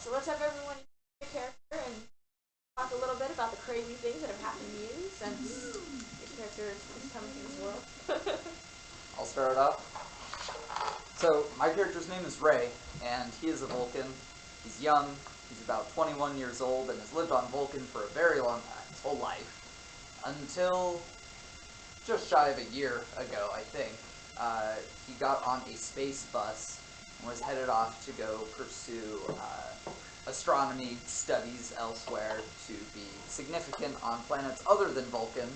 so let's have everyone your character and talk a little bit about the crazy things that have happened to you since your character has come into this world. I'll start off. So, my character's name is Ray, and he is a Vulcan. He's young, he's about 21 years old, and has lived on Vulcan for a very long time, his whole life. Until just shy of a year ago, I think, he got on a space bus and was headed off to go pursue astronomy studies elsewhere to be significant on planets other than Vulcan.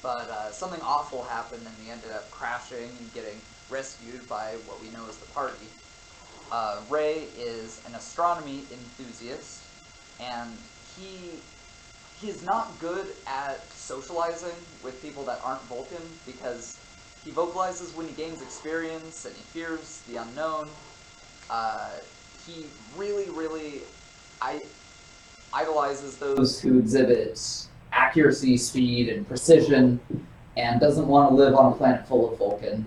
But something awful happened, and he ended up crashing and getting rescued by what we know as the party. Ray is an astronomy enthusiast, and he is not good at socializing with people that aren't Vulcan because he vocalizes when he gains experience and he fears the unknown. He really idolizes those who exhibit accuracy, speed, and precision, and doesn't want to live on a planet full of Vulcan.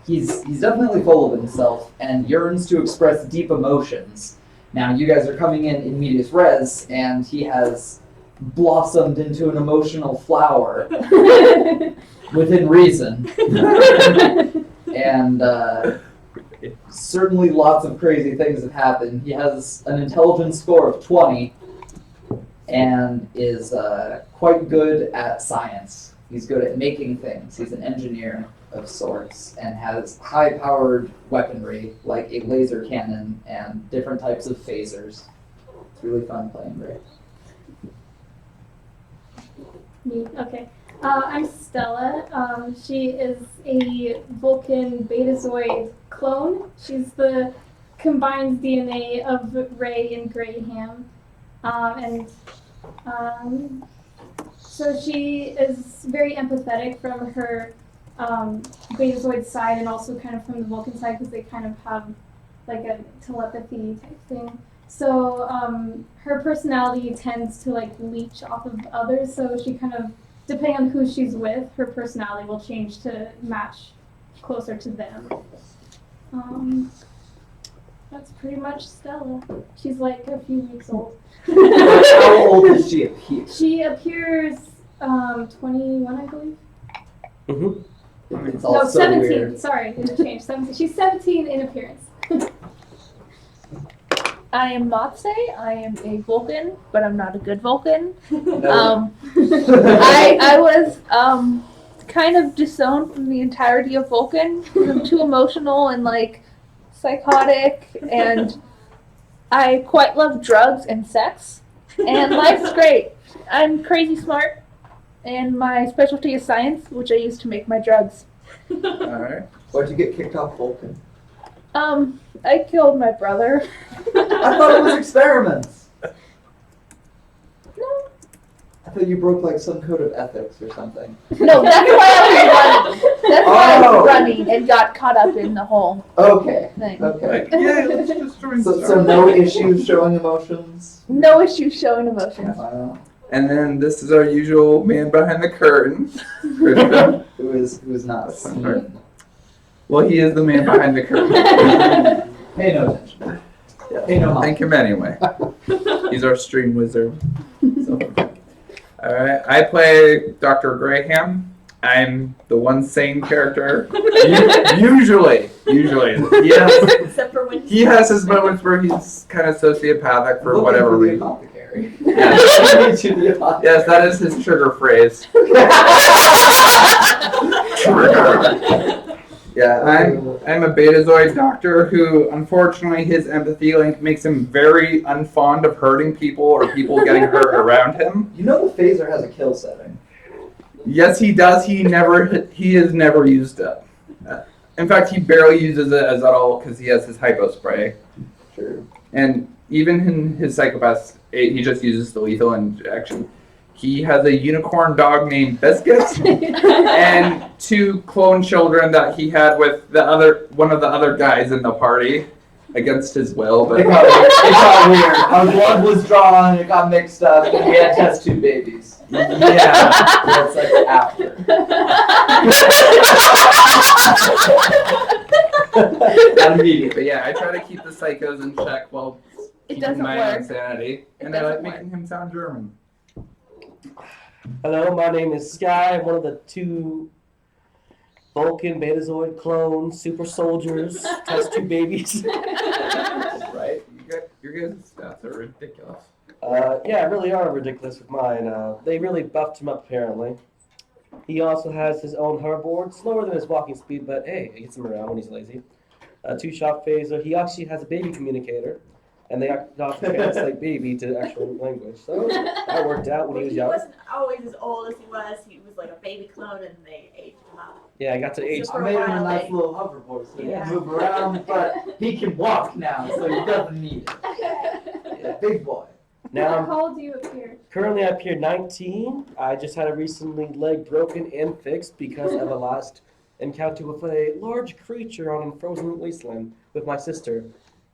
He's definitely full of himself and yearns to express deep emotions. Now, you guys are coming in medias res, and he has blossomed into an emotional flower within reason. And certainly lots of crazy things have happened. He has an intelligence score of 20 and is quite good at science. He's good at making things. He's an engineer of sorts and has high-powered weaponry like a laser cannon and different types of phasers. It's really fun playing Ray. Me, okay. I'm Stella. She is a Vulcan Betazoid clone. She's the combined DNA of Ray and Graham. So she is very empathetic from her Betazoid side and also kind of from the Vulcan side because they kind of have like a telepathy type thing. So her personality tends to like leech off of others, so she kind of, depending on who she's with, her personality will change to match closer to them. That's pretty much Stella. She's like a few weeks old. How old does she appear? She appears 21, I believe. Mm-hmm. It's all No, so 17. weird. Sorry, it changed. 17. She's 17 in appearance. I am Matse. I am a Vulcan, but I'm not a good Vulcan. No. I was kind of disowned from the entirety of Vulcan. I'm too emotional and like psychotic, and I quite love drugs and sex, and life's great. I'm crazy smart, and my specialty is science, which I use to make my drugs. Alright. Why'd you get kicked off Vulcan? I killed my brother. I thought it was experiments. No. I thought you broke like some code of ethics or something. No, that's why I was running. That's why I Oh. was running and got caught up in the whole Okay. thing. Okay. Yeah, let's just join So no issues showing emotions? No issue showing emotions. Wow. And then this is our usual man behind the curtain, Christian. Who is not seen. Well, he is the man behind the curtain. Pay no attention. Pay no mind. Thank him anyway. He's our stream wizard. So. Alright, I play Dr. Graham. I'm the one sane character. Usually. Except for when He has his moments where he's kind of sociopathic for Looking whatever for the reason. apothecary. Yes. To the apothecary. Yes, that is his trigger phrase. Trigger. Yeah, I'm a Betazoid doctor who, unfortunately, his empathy link makes him very unfond of hurting people or people getting hurt around him. You know the phaser has a kill setting. Yes, he does. He has never used it. In fact, he barely uses it as at all because he has his hypo spray. True. And even in his Psychopath 8, he just uses the lethal injection. He has a unicorn dog named Biscuit and 2 clone children that he had with one of the other guys in the party against his will. But It got weird. Our blood was drawn, it got mixed up, and we had to test 2 babies. yeah, That's like after. Not immediately. but yeah, I try to keep the psychos in check while It keeping doesn't my work. insanity, It and I like doesn't making him sound German. Hello, my name is Sky. I'm one of the 2 Vulcan Betazoid clones, super soldiers, test tube babies. Right? Your guys' stats are ridiculous. Yeah, really are ridiculous with mine. They really buffed him up, apparently. He also has his own hoverboard, slower than his walking speed, but hey, it gets him around when he's lazy. 2-shot phaser. He actually has a baby communicator, and they often translate baby to actual language. So that worked out when he was young. wasn't always as old as he was. He was like a baby clone, and they aged him up. Yeah, I got to age. For I a made him a while, nice they- little hoverboard so he Yeah. can move around, but he can walk now, so he doesn't need it. Yeah, big boy. Now, How old do you appear? currently I appear 19. I just had a recently leg broken and fixed because of a last encounter with a large creature on a frozen wasteland with my sister,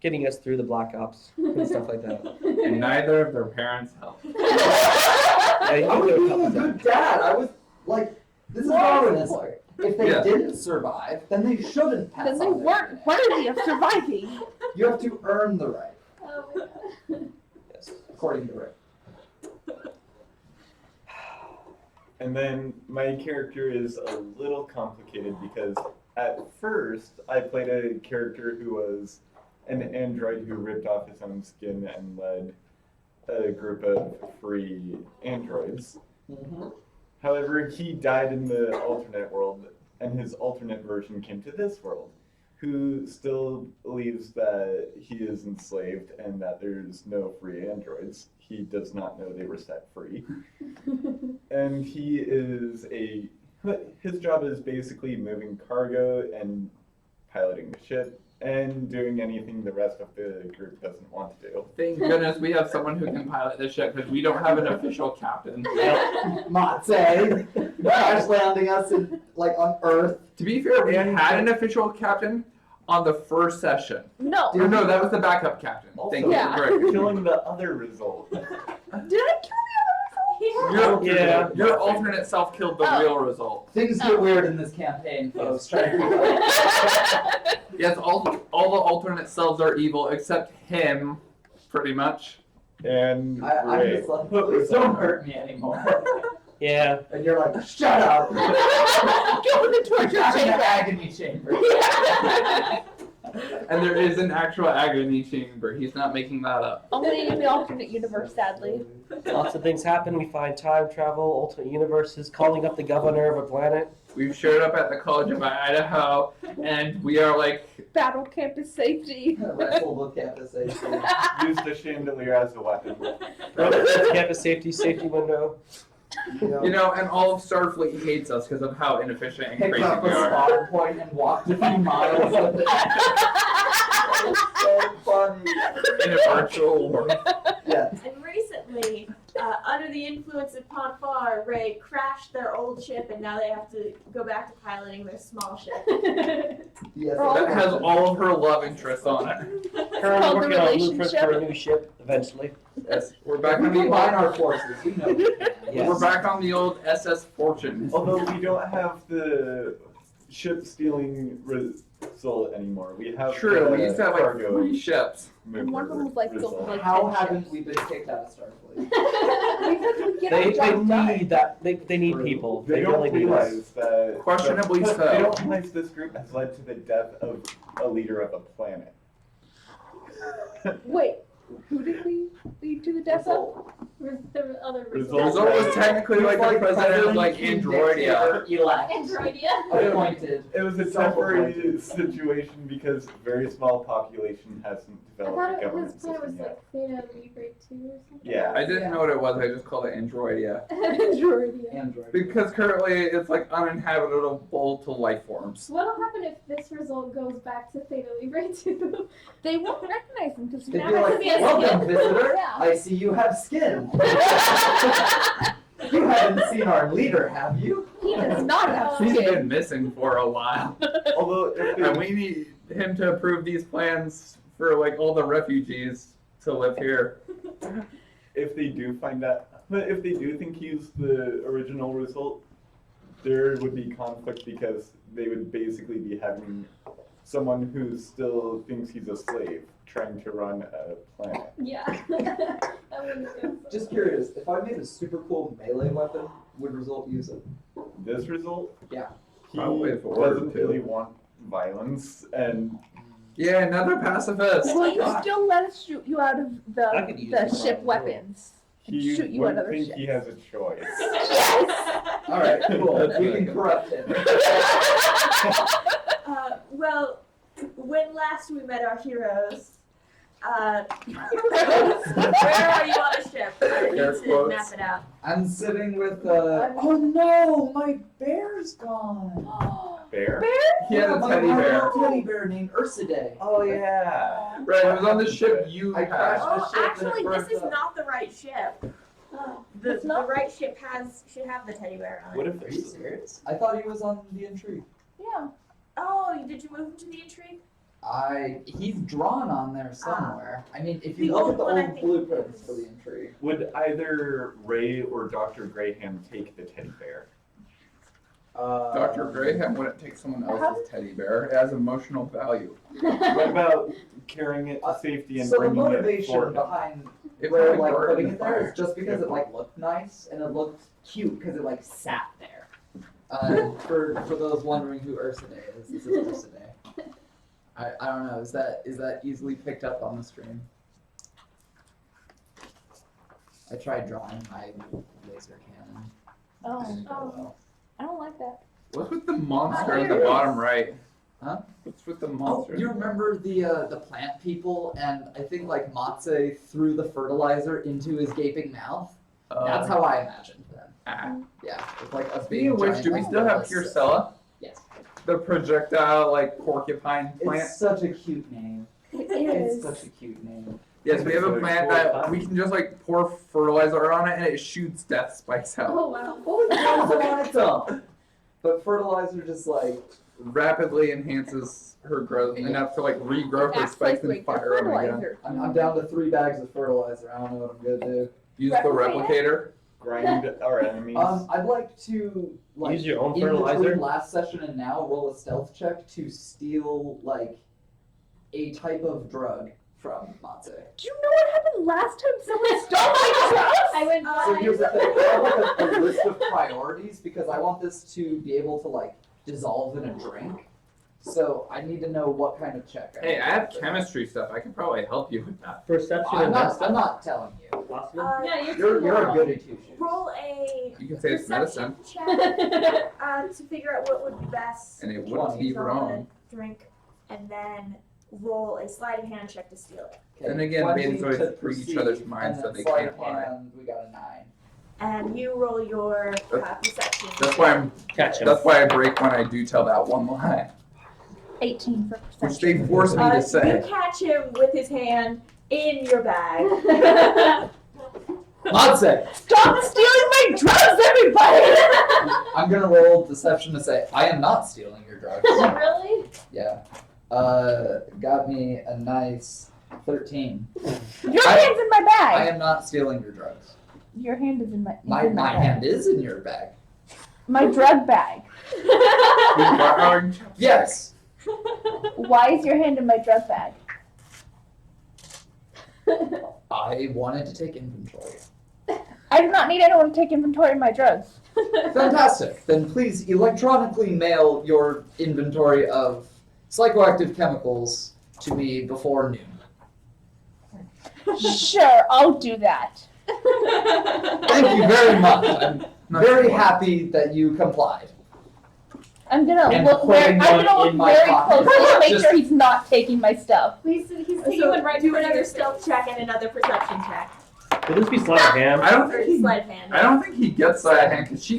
getting us through the Black Ops and stuff like that. And neither of their parents helped. Yeah, you I know was there were a being a couple good times. dad. I was like, this is Darwinism. If they Yeah. didn't survive, then they shouldn't pass Then they on their weren't worthy of surviving. You have to earn the right, Oh my god. Yes. according to Rick. And then my character is a little complicated because at first I played a character who was an android who ripped off his own skin and led a group of free androids. However, he died in the alternate world, and his alternate version came to this world, who still believes that he is enslaved and that there's no free androids. He does not know they were set free. And he is his job is basically moving cargo and piloting the ship and doing anything the rest of the group doesn't want to do. Thank goodness we have someone who can pilot this ship because we don't have an official captain. Matze, crash landing us in, like on Earth. To be fair, we had an official captain on the first session. No. Or no, that was the backup captain. Thank you. Yeah. Correct. Killing the other result. Did I kill the other result? Yeah. Your alternate self killed the Oh. real result. Things get weird in this campaign, folks. Try to Yes, all the alternate selves are evil except him, pretty much. And I'm Ray. just like, please don't hurt me anymore. Yeah. And you're like, shut up. Go in the torture I'm in the chamber. agony chamber. And there is an actual agony chamber. He's not making that up. Only in the alternate universe, sadly. Lots of things happen. We find time travel, alternate universes, calling up the governor of a planet. We've showed up at the College of Idaho, and we are like, Battle campus safety. Wrestle with campus safety. Use the chandelier as a weapon. Campus safety window. you know, and all of Starfleet hates us because of how inefficient and Picked crazy up we a are. spotter point and walked a few miles with it. It's so funny. In a virtual world. Yeah. And recently, under the influence of Ponfar, Ray crashed their old ship, and now they have to go back to piloting their small ship. Yes. That has all of her love interests on it. Currently called working the on blueprints relationship. for a new ship eventually. Yes, we're back We on the combine our forces. You know. Yes. we're back on the old SS Fortune. Although we don't have the ship stealing result anymore. We have True, the we used to have like cargo 3 ships. mover One of them was like result. something like How 10 haven't ships. we been kicked out of Starfleet? Because we get They our job done. need that. They need people. They really don't need us. realize that. Questionably so. They don't realize this group has led to the death of a leader of a planet. Wait, who did we lead to the death of? The other Result. Result was technically like the president of like Androidia. Elect. Androidia. Appointed. It was a temporary situation because a very small population hasn't I developed thought a his government planet was system yet. like Theta Libre 2 or something. Yeah. I didn't know what it was, I just called it Androidia. Androidia. Android. Because currently it's like uninhabitable to life forms. What'll happen if this result goes back to Theta Libre 2? They won't recognize him because They'd now be like, he has welcome, skin." visitor. Yeah. I see you have skin. You haven't seen our leader, have you? he does not have He's skin. been missing for a while. Although if And they, we need him to approve these plans for like all the refugees to live here. if they do find that, but if they do think he's the original result, there would be conflict because they would basically be having someone who still thinks he's a slave trying to run a planet. Yeah. That wouldn't go so Just curious, if I made a super cool melee weapon, would Result use it? This result, Yeah. he Probably if it were doesn't to. really want violence, and Yeah, another pacifist. Will you still let us shoot you out of I could use the it. ship weapons? he Shoot you out wouldn't of the think he ship. has a choice. Alright, cool. We can corrupt him. Well, when last we met our heroes, where are you on the ship? I need Air to quotes. map it out. I'm sitting with oh no, my bear's gone. Bear? He had a My teddy bear. little teddy bear named Ursidae. Oh yeah. Right, it was on the ship you I had. crashed the Oh, ship and it actually, this burnt is up. not the right ship. Oh. The It's not? right ship should have the teddy bear on it. What if Are there's you serious? I thought he was on the Intrigue. Yeah. Oh, did you move him to the intrigue? He's drawn on there somewhere. I mean, if The you look old at the one, I old think, blueprints is- for the Intrigue. Would either Ray or Dr. Graham take the teddy bear? Dr. Graham wouldn't take someone else's teddy bear. It has emotional value. What about carrying it to safety and So the bringing it motivation forward? behind It Ray probably like burned putting in it there fire. is just because it like looked nice and it looked cute because it like sat there. For those wondering who Ursidae is, this is Ursidae. I don't know. Is that easily picked up on the stream? I tried drawing my laser cannon. Oh, Didn't go well. I don't like that. What's with the monster Oh, at the here. bottom right? Huh? What's with the Oh, monster? you remember the plant people, and I think like Matse threw the fertilizer into his gaping mouth. That's how I imagined them. Ah. Yeah, with like a Speaking of which, giant do we still have umbrella Purcella? Yes. The projectile, like, porcupine plant? It's such a cute name. It It's is. such a cute name. Yes, we have a plant that we can just, like, pour fertilizer on it and it shoots death spikes out. Oh wow. Well, it grows on its own. But fertilizer just like Rapidly enhances her growth enough to, like, regrow her Acts spikes like and fire them again. fertilizer. I'm down to 3 bags of fertilizer. I don't know what I'm gonna do. Use the replicator. Grind our enemies. I'd like to like Use your own in fertilizer? between last session and now roll a stealth check to steal like a type of drug from Matse. Do you know what happened last time someone stole my drugs? I went So here's the thing, I have like a list of priorities because I want this to be able to like dissolve in a drink. So I need to know what kind of check. Hey, I have need to do. chemistry stuff. I can probably help you with that. Perception I'm and I'm not telling you. possible. Yeah, You're a goody two shoes. Roll a You can say it's medicine, perception check to figure out what would be best and it wouldn't be on wrong. the drink, and then roll a sleight of hand check to steal it. Okay, Then again, 20 Betazoids to read each perceive, other's minds, and so then they sleight can't of lie. hand, we got a 9. And you roll your perception. That's why I'm. Catch him. That's why I break when I do tell that one lie, 18 for which perception. they force me to You say. catch him with his hand in your bag. Matse! Stop stealing my drugs, everybody! I'm gonna roll deception to say I am not stealing your drugs. Really? Yeah. Got me a nice 13. Your I- hand's in my I bag. am not stealing your drugs. Your hand is in my. My in my bag. hand is in your bag. My drug bag. Yes. Why is your hand in my drug bag? I wanted to take inventory. I do not need anyone to take inventory of my drugs. Fantastic. Then please electronically mail your inventory of psychoactive chemicals to me before noon. Sure, I'll do that. Thank you very much. I'm very happy that you complied. I'm gonna And look putting I'm one gonna in look my very pocket. closely to make Just- sure he's not taking my stuff. He's taking So one right do before another your stealth check and another perception check. Could this be sleight of hand? I don't Or think he. sleight of hand. I don't think he gets that hand because she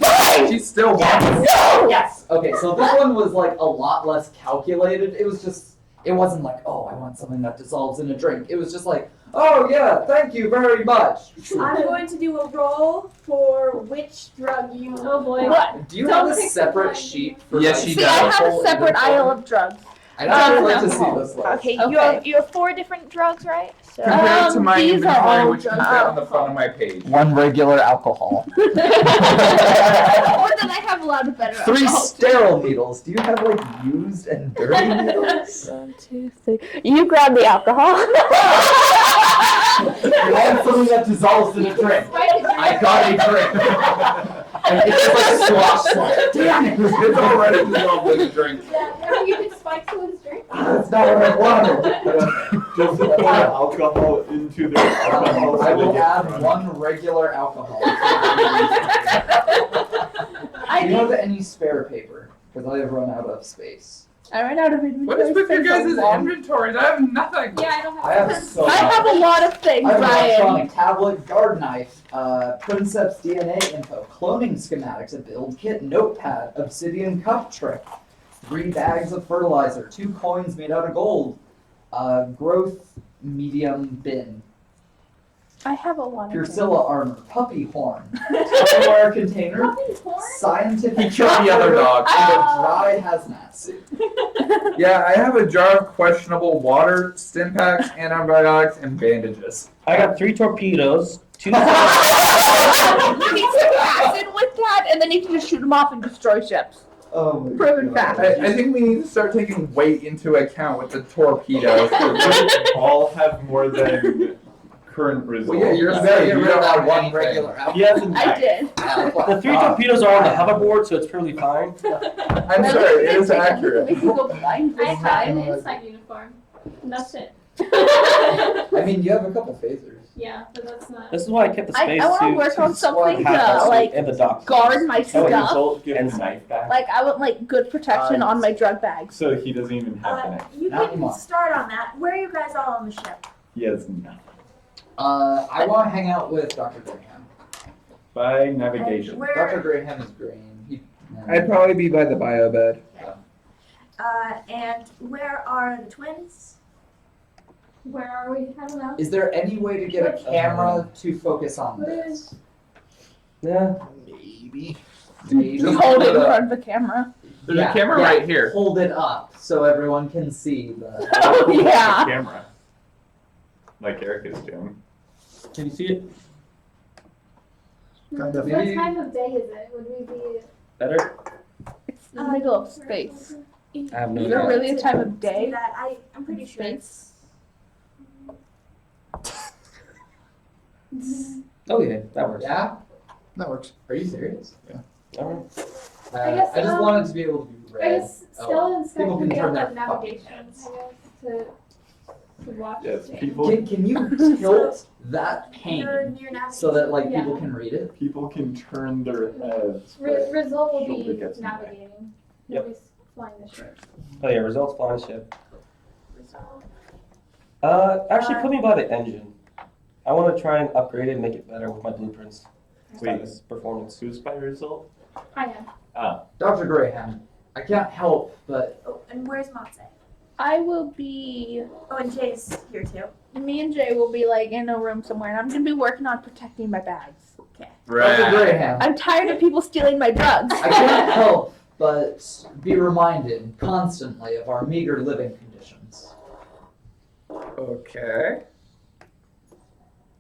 still wants. No! Yes. Okay, so this one was like a lot less calculated. It was just, it wasn't like, oh, I want something that dissolves in a drink. It was just like, oh yeah, thank you very much. I'm going to do a roll for which drug you. Oh boy. What? Do you Don't have a pick separate the one. sheet for Yes, like, she See, I have a whole separate inventory? aisle of drugs. I'd actually like to see alcohol. this list. Okay, Okay. you have 4 different drugs, right? So Compared to my these are inventory, all which can just fit on the front of my page. 1 regular alcohol. Or then I have a lot of better 3 alcohol. sterile needles. Do you have like used and dirty needles? 1, 2, 3. You grab the alcohol. You want something that dissolves in a drink. I got a drink. And it's just like slosh. Damn it! It's already dissolved in the drink. Yeah, you could spike someone's drink. That's not what I wanted. Just to pour alcohol into their alcohol. so I they will get add drunk. 1 regular alcohol. I Do you have think any spare paper? Because I have run out of space. I ran out of inventory. What is with your space guys' so long. inventories? I have nothing. Yeah, I don't have. I have so I have a lot of things, I have an Ryan. electronic tablet, guard knife, Princeps DNA info, cloning schematics, a build kit, notepad, obsidian cup trick, 3 bags of fertilizer, 2 coins made out of gold, growth medium bin, I have a lot of things. Purcilla armor, puppy horn, Tupperware container, Puppy porn? scientific He killed the other dog. and a dry hazmat suit. Yeah, I have a jar of questionable water, stim packs, antibiotics, and bandages. I got 3 torpedoes, 2 You can acid with that, and then you can just shoot them off and destroy ships. Oh my Proven God. fact. I think we need to start taking weight into account with the torpedoes. We all have more than current results. Well, yeah, you're You saying gotta get you rid of don't that have 1 anything. regular alcohol. He hasn't. I did. The 3 torpedoes are on the hoverboard, so it's perfectly fine. I'm sorry, it is accurate. Make you go blind I this have an time. inside uniform. And that's it. I mean, you have a couple phasers. Yeah, but that's not. This is why I kept the space I want to work on something to like and the dock. guard my Oh, and stuff. Result give And the knife back. Like I want like good protection on my drug bags. So he doesn't even have the knife. You Not can anymore. start on that. Where are you guys all on the ship? He has nothing. I want to hang out with Dr. Graham. By navigation. Where? Dr. Graham is green. I'd probably be by the bio bed. And where are the twins? Where are we? I don't know. Is there any way to get a camera to focus on What this? is? Yeah. Maybe. Just hold it in front of the camera. There's a camera right here. Hold it up so everyone can see the. Oh yeah. The camera. Like Eric is doing. Can you see it? Kind of. What time of day is it? Would we be? Better? It's the middle of space. I have no Is there idea. really a time of To do day? that, I'm pretty sure it's. Oh yeah, that works. Yeah? That works. Are you serious? Alright. I guess, I just wanted to be able to be I read. guess Stella and Sky People can can be turn on their that fucking navigation. heads. I guess to watch. Yes, the people Can you tilt that You're pane near navigation. so that like Yeah. people can read it? people can turn their heads. but Result will Shoulder be gets in the way. navigating. He'll be flying the ship. Oh yeah, results flying ship. Result. Actually put me by the engine. I want to try and upgrade it and make it better with my blueprints. Wait, Status, performance. who's by result? I am. Ah, Dr. Graham, I can't help but Oh, and where's Matse? I will be. Oh, and Jay's here too. Me and Jay will be like in a room somewhere, and I'm gonna be working on protecting my bags. Dr. Graham, I'm tired of people stealing my drugs. I can't help but be reminded constantly of our meager living conditions. Okay.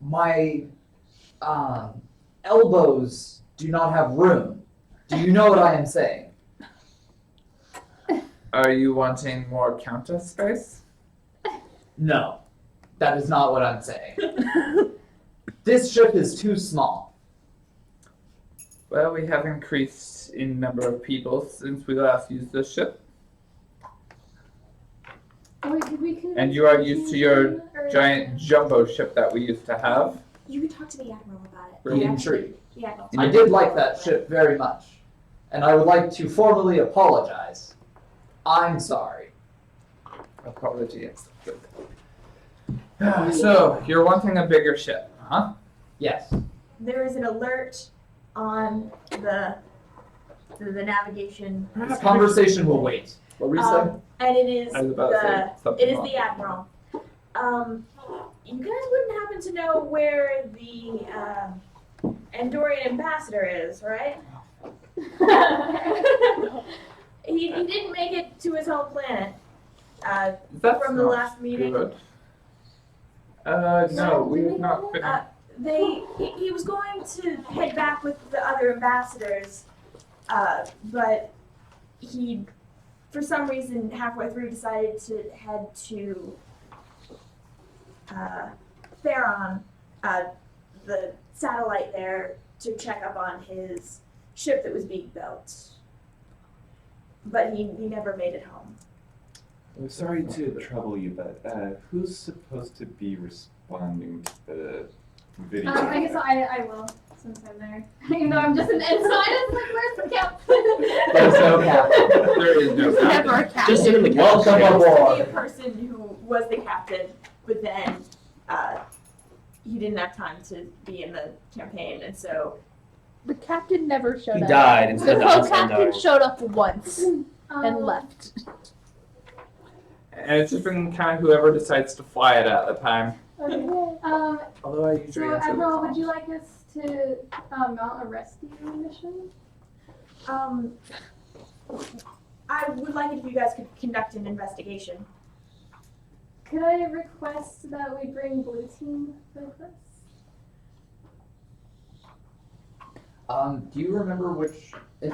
My elbows do not have room. Do you know what I am saying? Are you wanting more counter space? No, that is not what I'm saying. This ship is too small. Well, we have increased in number of people since we last used this ship. Oh, wait, did we connect And you are used to your or- giant jumbo ship that we used to have. You can talk to the admiral about it. Be intrigued. Yeah. I did like that ship very much, and I would like to formally apologize. I'm sorry. Apology accepted. So, you're wanting a bigger ship, huh? Yes. There is an alert on the navigation. This conversation will wait. What were you saying? And it is I was about to say the something it is wrong. the admiral. You guys wouldn't happen to know where the Andorian ambassador is, right? He didn't make it to his home planet. That's from the not last meeting. good. No, we have not finished. He was going to head back with the other ambassadors, but he, for some reason, halfway through decided to head to Theron, the satellite there, to check up on his ship that was being built. But he never made it home. I'm sorry to trouble you, but who's supposed to be responding to the video? I guess I will, since I'm there. Even though I'm just an ensign, it's like, where's the captain? There's no captain. There is no There's never a captain. captain. Just sit in the couch. Welcome There used to aboard. be a person who was the captain, but then he didn't have time to be in the campaign, and so The captain never showed He up. died The instead of co-captain dying. showed up once and left. And it's just been kind of whoever decides to fly it at the time. Okay. Although I usually So, answer the Admiral, call. would you like us to mount a rescue mission? I would like it if you guys could conduct an investigation. Could I request that we bring Blue Team with us? Do you remember which? Did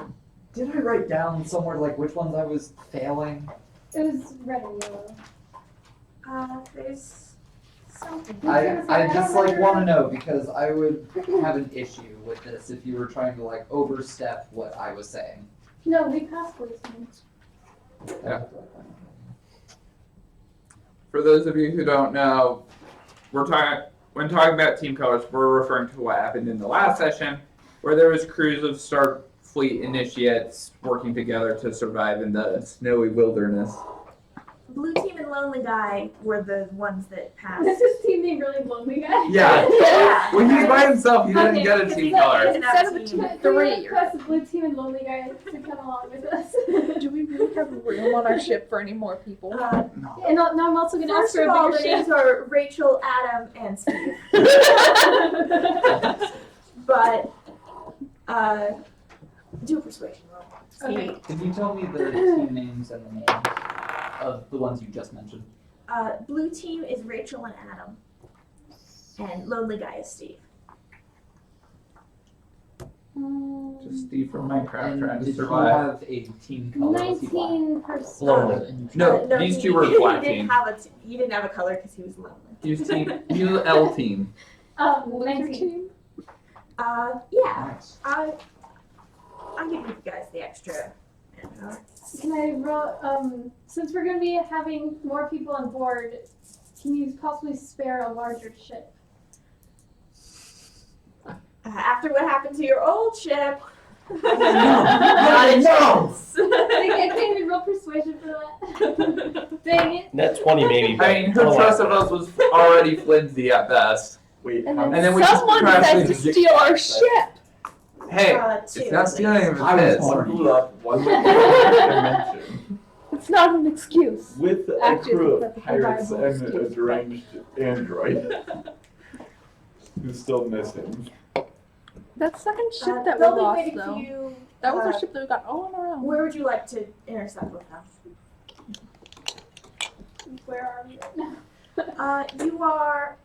I write down somewhere like which ones I was failing? It was red and yellow. There's something. I just like want to know because I would have an issue with this if you were trying to like overstep what I was saying. No, we passed Blue Team. Yeah. For those of you who don't know, when talking about team colors, we're referring to what happened in the last session, where there was crews of Starfleet initiates working together to survive in the snowy wilderness. Blue Team and Lonely Guy were the ones that passed. This is team name really lonely guy. Yeah. Yeah. When he's by himself, he doesn't Okay, get a because team he's color. not- Instead of a team Can of Can we three. request Blue Team and lonely guy to come along with us? Do we really have room on our ship for any more people? No. And now I'm also going to ask First for of a all, bigger the ship. names are Rachel, Adam, and Steve. But do a persuasion roll. Okay. Can you tell me the team names and the names of the ones you just mentioned? Blue Team is Rachel and Adam, and Lonely Guy is Steve. Just Steve from Minecraft And trying to did you survive. have a team color? Was he black? 19%. Lonely. No, these two were he black didn't team. have he didn't have a color because he was lonely. He was L team. 19. Yeah, Nice. I'll give you guys the extra. Can I roll, since we're going to be having more people on board, can you possibly spare a larger ship? After what happened to your old ship, Not not a chance. I can't even roll persuasion for that. Dang it. Net 20 maybe. but I mean, her don't trust like of us was already flimsy at best. Wait, And how then, And then we just someone crashed decides to into- steal our ship. Hey, Two, it's not at stealing least. if I was it is. hungry. blew up one dimension It's not an excuse. with a Actually, crew it's a of perfectly pirates viable and a excuse. deranged android who's still missing. That second ship that we they'll be lost, waiting for though. you. That was our ship that we got all on our own. Where would you like to intercept with them? Where are we right now? You are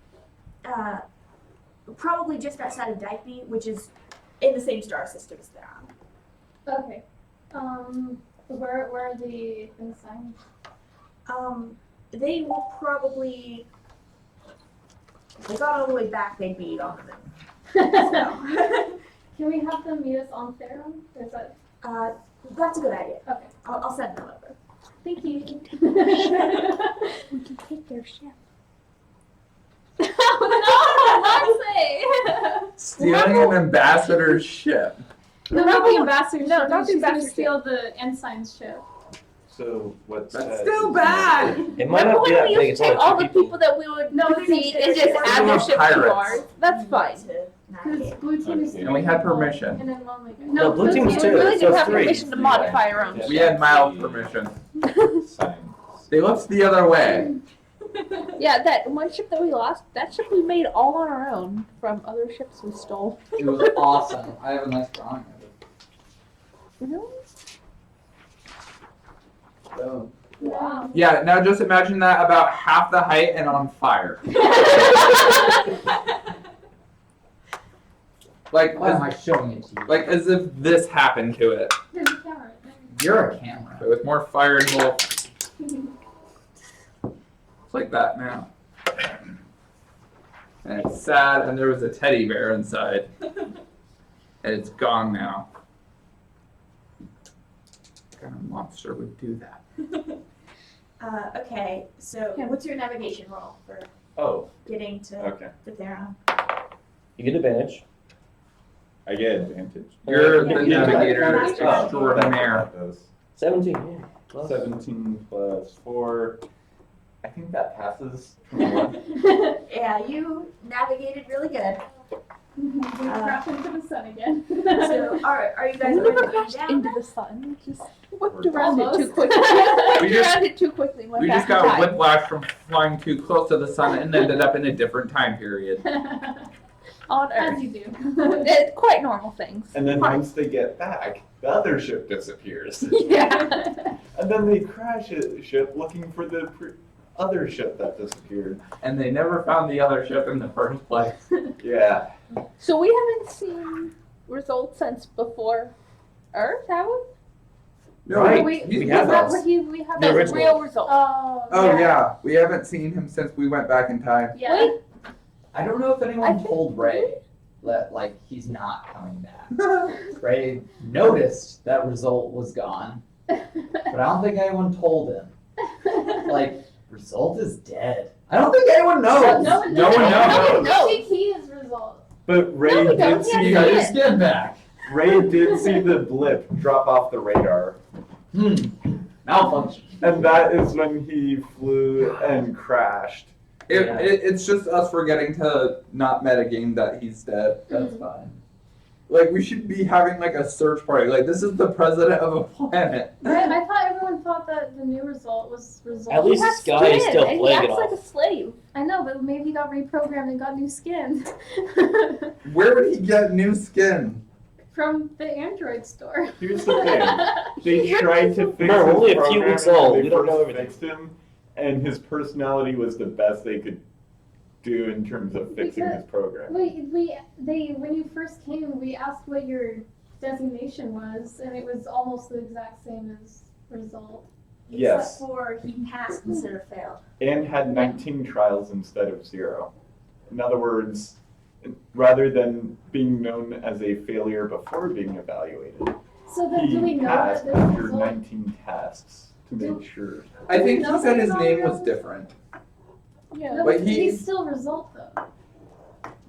probably just outside of Dikeby, which is in the same star system as they're on. Okay. Where are the ensigns? They will probably. If they got all the way back, they'd be on the moon. So, Can we have them meet us on Theron? Or is that that's a good idea. okay? I'll send them over. Thank you. We can take their ship. Stealing an ambassador's ship. No, not the ambassador's No, ship. not the She's gonna ambassador's steal the ensign's ship. So what's That's that? still bad. It might Remember not be when that we big. used It's to take only all two the people. people that we would No, defeat and just they're add their not ship to pirates. ours? That's fine. To Because navigate. Blue Team is Okay. And we had permission. And then Lonely Guy. No, Blue Team was We two. really so didn't have three. permission to modify our own Yeah. We ship. had mild permission. Science. They looked the other way. Yeah, that one ship that we lost, that ship we made all on our own from other ships we stole. It was awesome. I have a nice drawing of it. Really? So, Wow. Yeah, now just imagine that about half the height and on fire. Like, Why am I showing it to you? like as if this happened to it. There's a camera. You're a camera. But with more fire and more. It's like that now. And it's sad, and there was a teddy bear inside. And it's gone now. What kind of monster would do that? Okay, so Yeah. what's your navigation roll for Oh, getting to okay. the Theron? You get advantage. I get advantage. You're Yeah. the Yeah. navigator Yeah. extraordinaire. That does. 17. Yeah. Well, 17 plus 4. I think that passes. 21. Yeah, you navigated really good. Crash into the sun again. So, are you guys We going never to be crashed down? into the sun. Just whipped We're around it too almost. quickly. We Whipped just- around it too quickly. And went We back just got in time. whiplash from flying too close to the sun and ended up in a different time period. On As Earth. you do. It's quite normal things. And then once they get back, the other ship disappears. Yeah. And then they crash a ship looking for the other ship that disappeared. And they never found the other ship in the first place. Yeah. So we haven't seen results since before Earth, have we? No, Right. We We have have that. those. We have The those original. real results. Oh yeah, we haven't seen him since we went back in time. Yeah. Wait. I don't know if I anyone think- told Ray that like he's not coming back. Ray noticed that result was gone, but I don't think anyone told him. Like, result is dead. I don't think anyone knows. No one No one knows. I think he is result. But Ray No, we did don't. see You got your skin back. Ray did see the blip drop off the radar. Malfunction. And that is when he flew and crashed. Yeah. It's just us forgetting to not metagame that he's dead. That's fine. Like, we should be having like a search party. Like, this is the president of a planet. Right, I thought everyone thought that the new result was result. At least He this has guy is skin, still and playing he it acts like off. a slave. I know, but maybe he got reprogrammed and got new skin. Where would he get new skin? From the Android store. Here's the thing. They tried to fix Remember, his only a few programming weeks old. when We they don't know first everything. fixed him, and his personality was the best they could do in terms of fixing his program. When you first came, we asked what your designation was, and it was almost the exact same as result. Yes. Except for he passed instead of failed. And had 19 trials instead of 0. In other words, rather than being known as a failure before being evaluated, So then, do we he know passed that the after result? 19 tests to make sure. I think No, he said he's his not name real. was different. Yeah. No, But but he- he's still result though.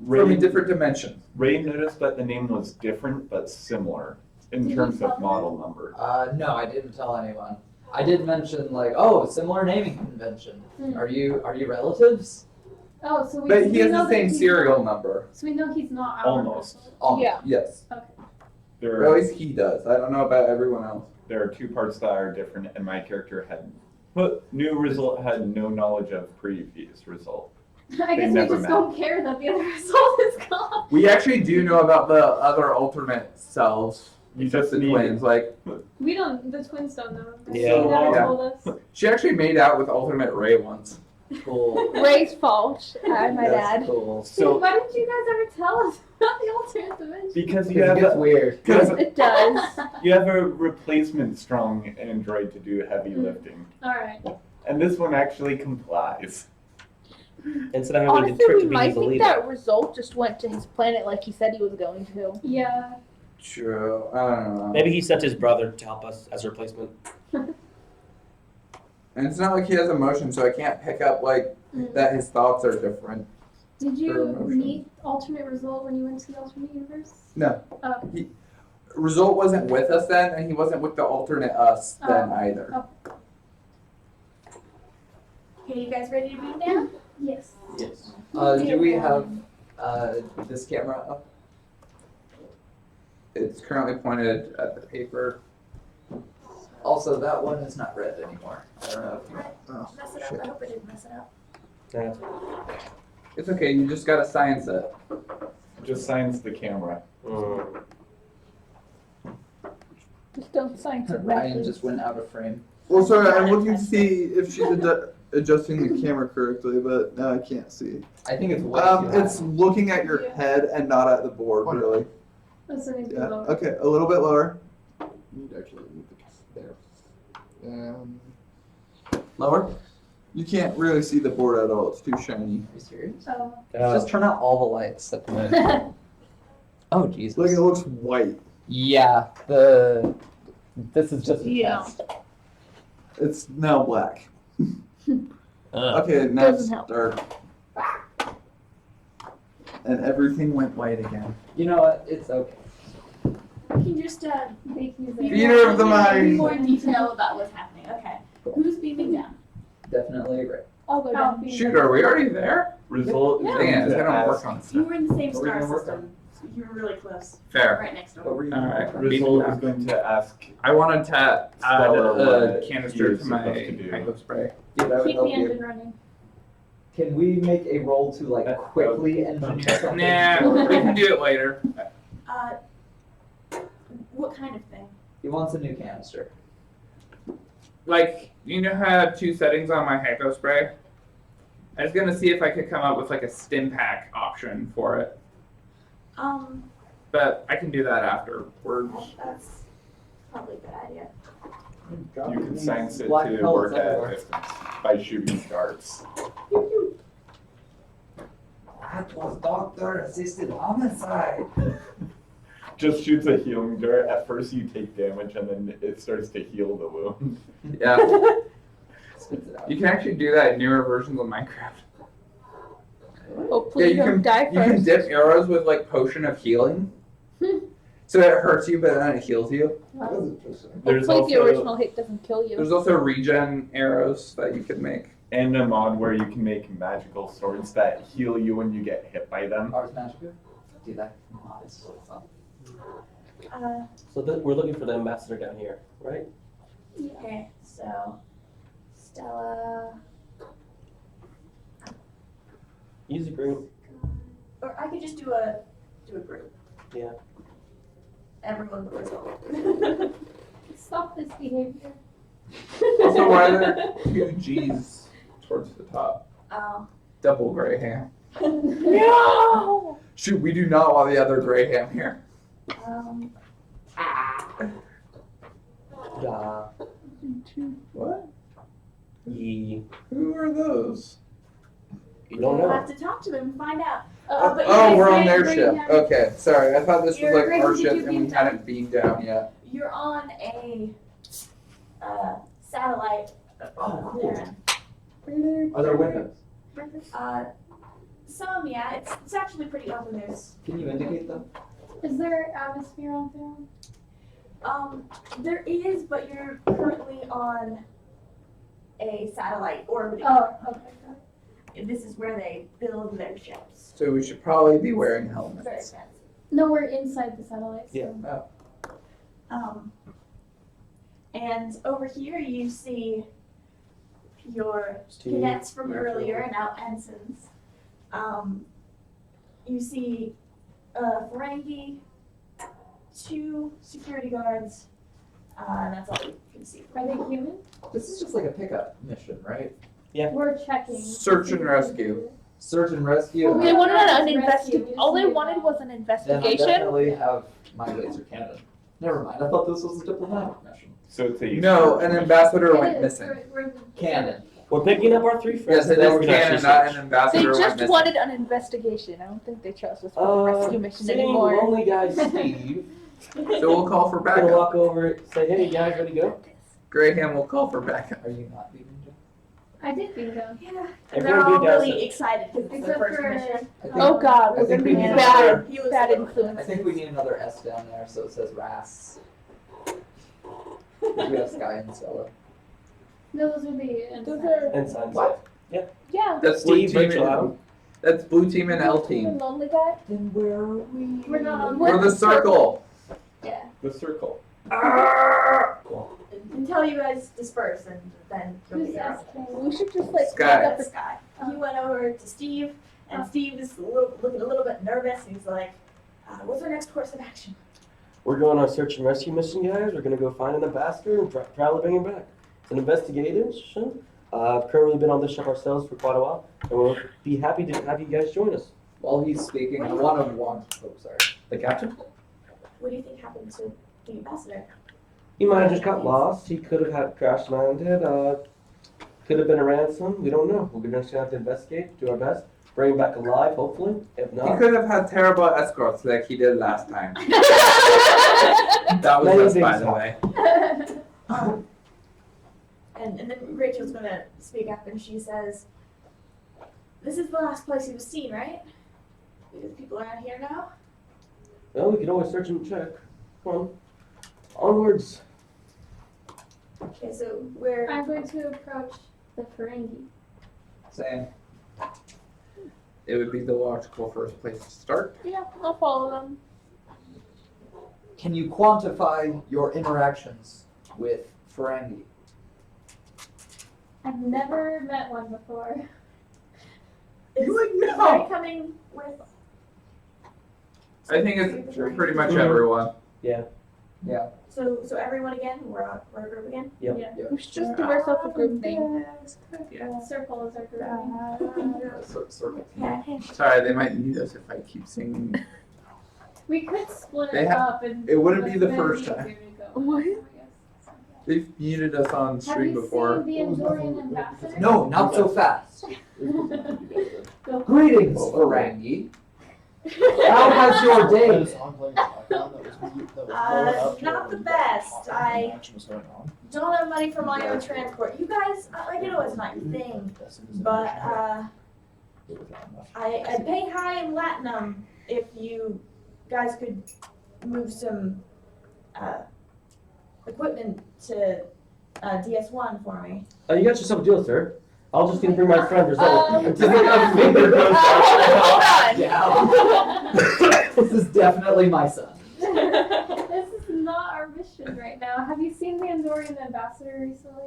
From a different dimension. Ray noticed that the name was different but similar in Did you terms tell of him? model number. No, I didn't tell anyone. I did mention like, oh, similar naming convention. Hmm. Are you relatives? Oh, so we. But he we has know the that same he's serial not- number. So we know he's not our Almost. result. Oh, Yeah. Yes. Okay. There Or at are, least he does. I don't know about everyone else. there are 2 parts that are different, and my character had, but new result had no knowledge of previous result. I guess we never just met. don't care that the other result is gone. We actually do know about the other alternate selves. You Just just the need twins. Like, We don't. The twins don't know. Yeah. They never Yeah. told us. she actually made out with alternate Ray once. cool. Ray's fault, I might That's add. cool. So, Why didn't you guys ever tell us about the alternate dimension? because It you have gets a, weird. It does. you have a replacement strong android to do heavy lifting, All right. and this one actually complies. Instead of having Honestly, to trick we to be might his think leader. that result just went to his planet like he said he was going to. Yeah. True. I don't know. Maybe he sent his brother to help us as a replacement. And it's not like he has emotion, so I can't pick up like Mm. that his thoughts are different. Did For you emotion. meet alternate result when you went to the alternate universe? No. Oh. Result wasn't with us then, and he wasn't with the alternate us then either. Oh. Okay, you guys ready to beam down? Yes. Yes. Do we have this camera up? It's currently pointed at the paper. Also, that one is not red anymore. I don't know if you. Oh, Mess it up. shit. I hope I didn't mess it up. That's It's okay, you just gotta science it. Just science the camera. mm. Just don't science it Ryan backwards. just went out of frame. Well, sorry, I'm looking to see if she's adjusting the camera correctly, but no, I can't see. I think it's way too high. It's looking at your head and not at the board, really. Oh, so maybe Yeah. lower. Okay, a little bit lower. You'd actually move it there. Lower? You can't really see the board at all. It's too shiny. Are you serious? Oh. Just turn out all the lights at the minute. Oh Jesus. Look, it looks white. Yeah, this is just a Yeah. test. It's now black. Okay, now it's Doesn't help. dark. And everything went white again. You know what? It's okay. We can just Make music. Theater of the mind. more detail about what's happening. Okay. Who's beaming down? Definitely right. I'll go Oh, down. Shoot, are we already there? Result is Dang going it, it's to gonna work ask. on You stuff. were in the same What were you star gonna work system. So you were really close. Fair. Right next door. What were you Alright. Result is going to ask. I wanted to add Stella a what canister he is to my supposed to do. hypo spray. Yeah, that would Keep help the you. engine running. Can we make a roll to like quickly engineer something? Nah, we can do it later. Uh, what kind of thing? He wants a new canister. Like, you know how I have two settings on my hypo spray? I was gonna see if I could come up with like a stim pack option for it, but I can do that afterwards. That's probably a good idea. You can science it Black to pellets work at everywhere. distance by shooting darts. That was doctor-assisted homicide. Just shoots a healing dart. At first you take damage and then it starts to heal the wound. Yeah, Spits it out. you can actually do that in newer versions of Minecraft. Hopefully you you don't die can first. dip arrows with like potion of healing, so it hurts you but then it heals you. There's Hopefully the also original hit doesn't kill you. There's also regen arrows that you could make. and a mod where you can make magical swords that heal you when you get hit by them. Ars Magica? Do that. Oh, it's so fun. So we're looking for the ambassador down here, right? Okay, so Stella, Use a group. or I could just do a group. Yeah. Everyone but Result. Stop this behavior. Also, why are there two G's towards the top? Oh. Double gray ham. No! Shoot, we do not want the other gray ham here. Da. What? Ye. Who are those? You don't We'll know. have to talk to them and find out. Oh, but Oh, you we're guys on their say ship. Okay, sorry. I thought this was You're like ready our to ship do and we beam down? hadn't beamed down yet. You're on a satellite. Oh, There. Are there windows? Some, yeah. It's actually pretty open. There's Can you indicate them? Is there atmosphere on there? there is, but you're currently on a satellite orbiting. Oh, okay. got it. This is where they build their ships. So we should probably be wearing Very helmets. expensive. No, we're inside the satellite. So. Yeah. And over here you see your Steve, cadets from Marshall. earlier and now ensigns. You see Ferengi, 2 security guards, and that's all you can see. Are they human? This is just like a pickup mission, right? We're checking. Search and rescue. Search and rescue. Well, They wanted an Rescue, investigation. All they rescue. wanted was an Then I investigation. definitely have my laser cannon. Never mind. I thought this was a diplomatic mission. So it's a No, an ambassador It went is. missing. We're Cannon. We're picking up our 3 friends. Yes, it and then is we're gonna canon, actually not search. an ambassador They went just missing. wanted an investigation. I don't think they chose us for the rescue mission Seeing anymore. lonely guy Steve, So we'll call for gonna backup. walk over, say, "Hey guys, ready to go?" Graham will call for backup. Are you not leaving? Jim? I did think so. Yeah, and Everyone they're all be down really to- excited because it's their Except first for mission. I think, Oh god, I we're think gonna we be need bad, another. He was bad the- I influence. think we need another S down there so it says RAS. We have Sky and Stella. No, those are the Those are Ensigns. What? yeah. That's blue Steve, team. Rachel, Adam. And, that's blue team and L The team. lonely guy. Then where are we? We're not on We're the circle. Yeah. the circle. Until you guys disperse, and then you'll Who's get your own. asking? We should just like Sky. walk up This guy. Oh. He went over to Steve, and Oh. Steve is looking a little bit nervous, and he's like, "What's our next course of action?" We're going on a search and rescue mission, guys. We're gonna go find an ambassador and try to bring him back. an investigation. I've currently been on this ship ourselves for quite a while, and we'll be happy to have you guys join us. While he's speaking, I want to oh, sorry. The captain? What do you think happened to the ambassador? He might have just got lost. He could have had crash landed. Could have been a ransom. We don't know. We're just gonna have to investigate, do our best, bring him back alive, hopefully. If He not, could have had terrible escorts like he did last time. That was Many us, by things the way. And then Rachel's gonna speak up and she says, "This is the last place he was seen, right? Because people around here now." well, we can always search and check. Come on, onwards. Okay, so we're I'm going to approach the Ferengi. Same. It would be the logical first place to start. Yeah, I'll follow them. Can you quantify your interactions with Ferengi? I've never met one before. is would Ray coming with. I think it's pretty much everyone. Yeah. So everyone again. We're a group again. We should just give ourselves a group name. Circle is our group name. Circle. Okay. Sorry, they might mute us if I keep singing. We could split They it have- up and. it wouldn't be the then first easier time. to go, What? I guess. They've muted us on Have stream you before. seen the Andorian ambassador? No, not so fast. Go. Greetings, Ferengi. How has your day? Not the best. I don't have money for my own transport. You guys, I know it's not your thing, but I'd pay high in Latinum if you guys could move some equipment to DS1 for me. You got yourself a deal, sir. I'll just need to bring my friend Result. Yeah. This is definitely my son. This is not our mission right now. Have you seen the Andorian ambassador recently?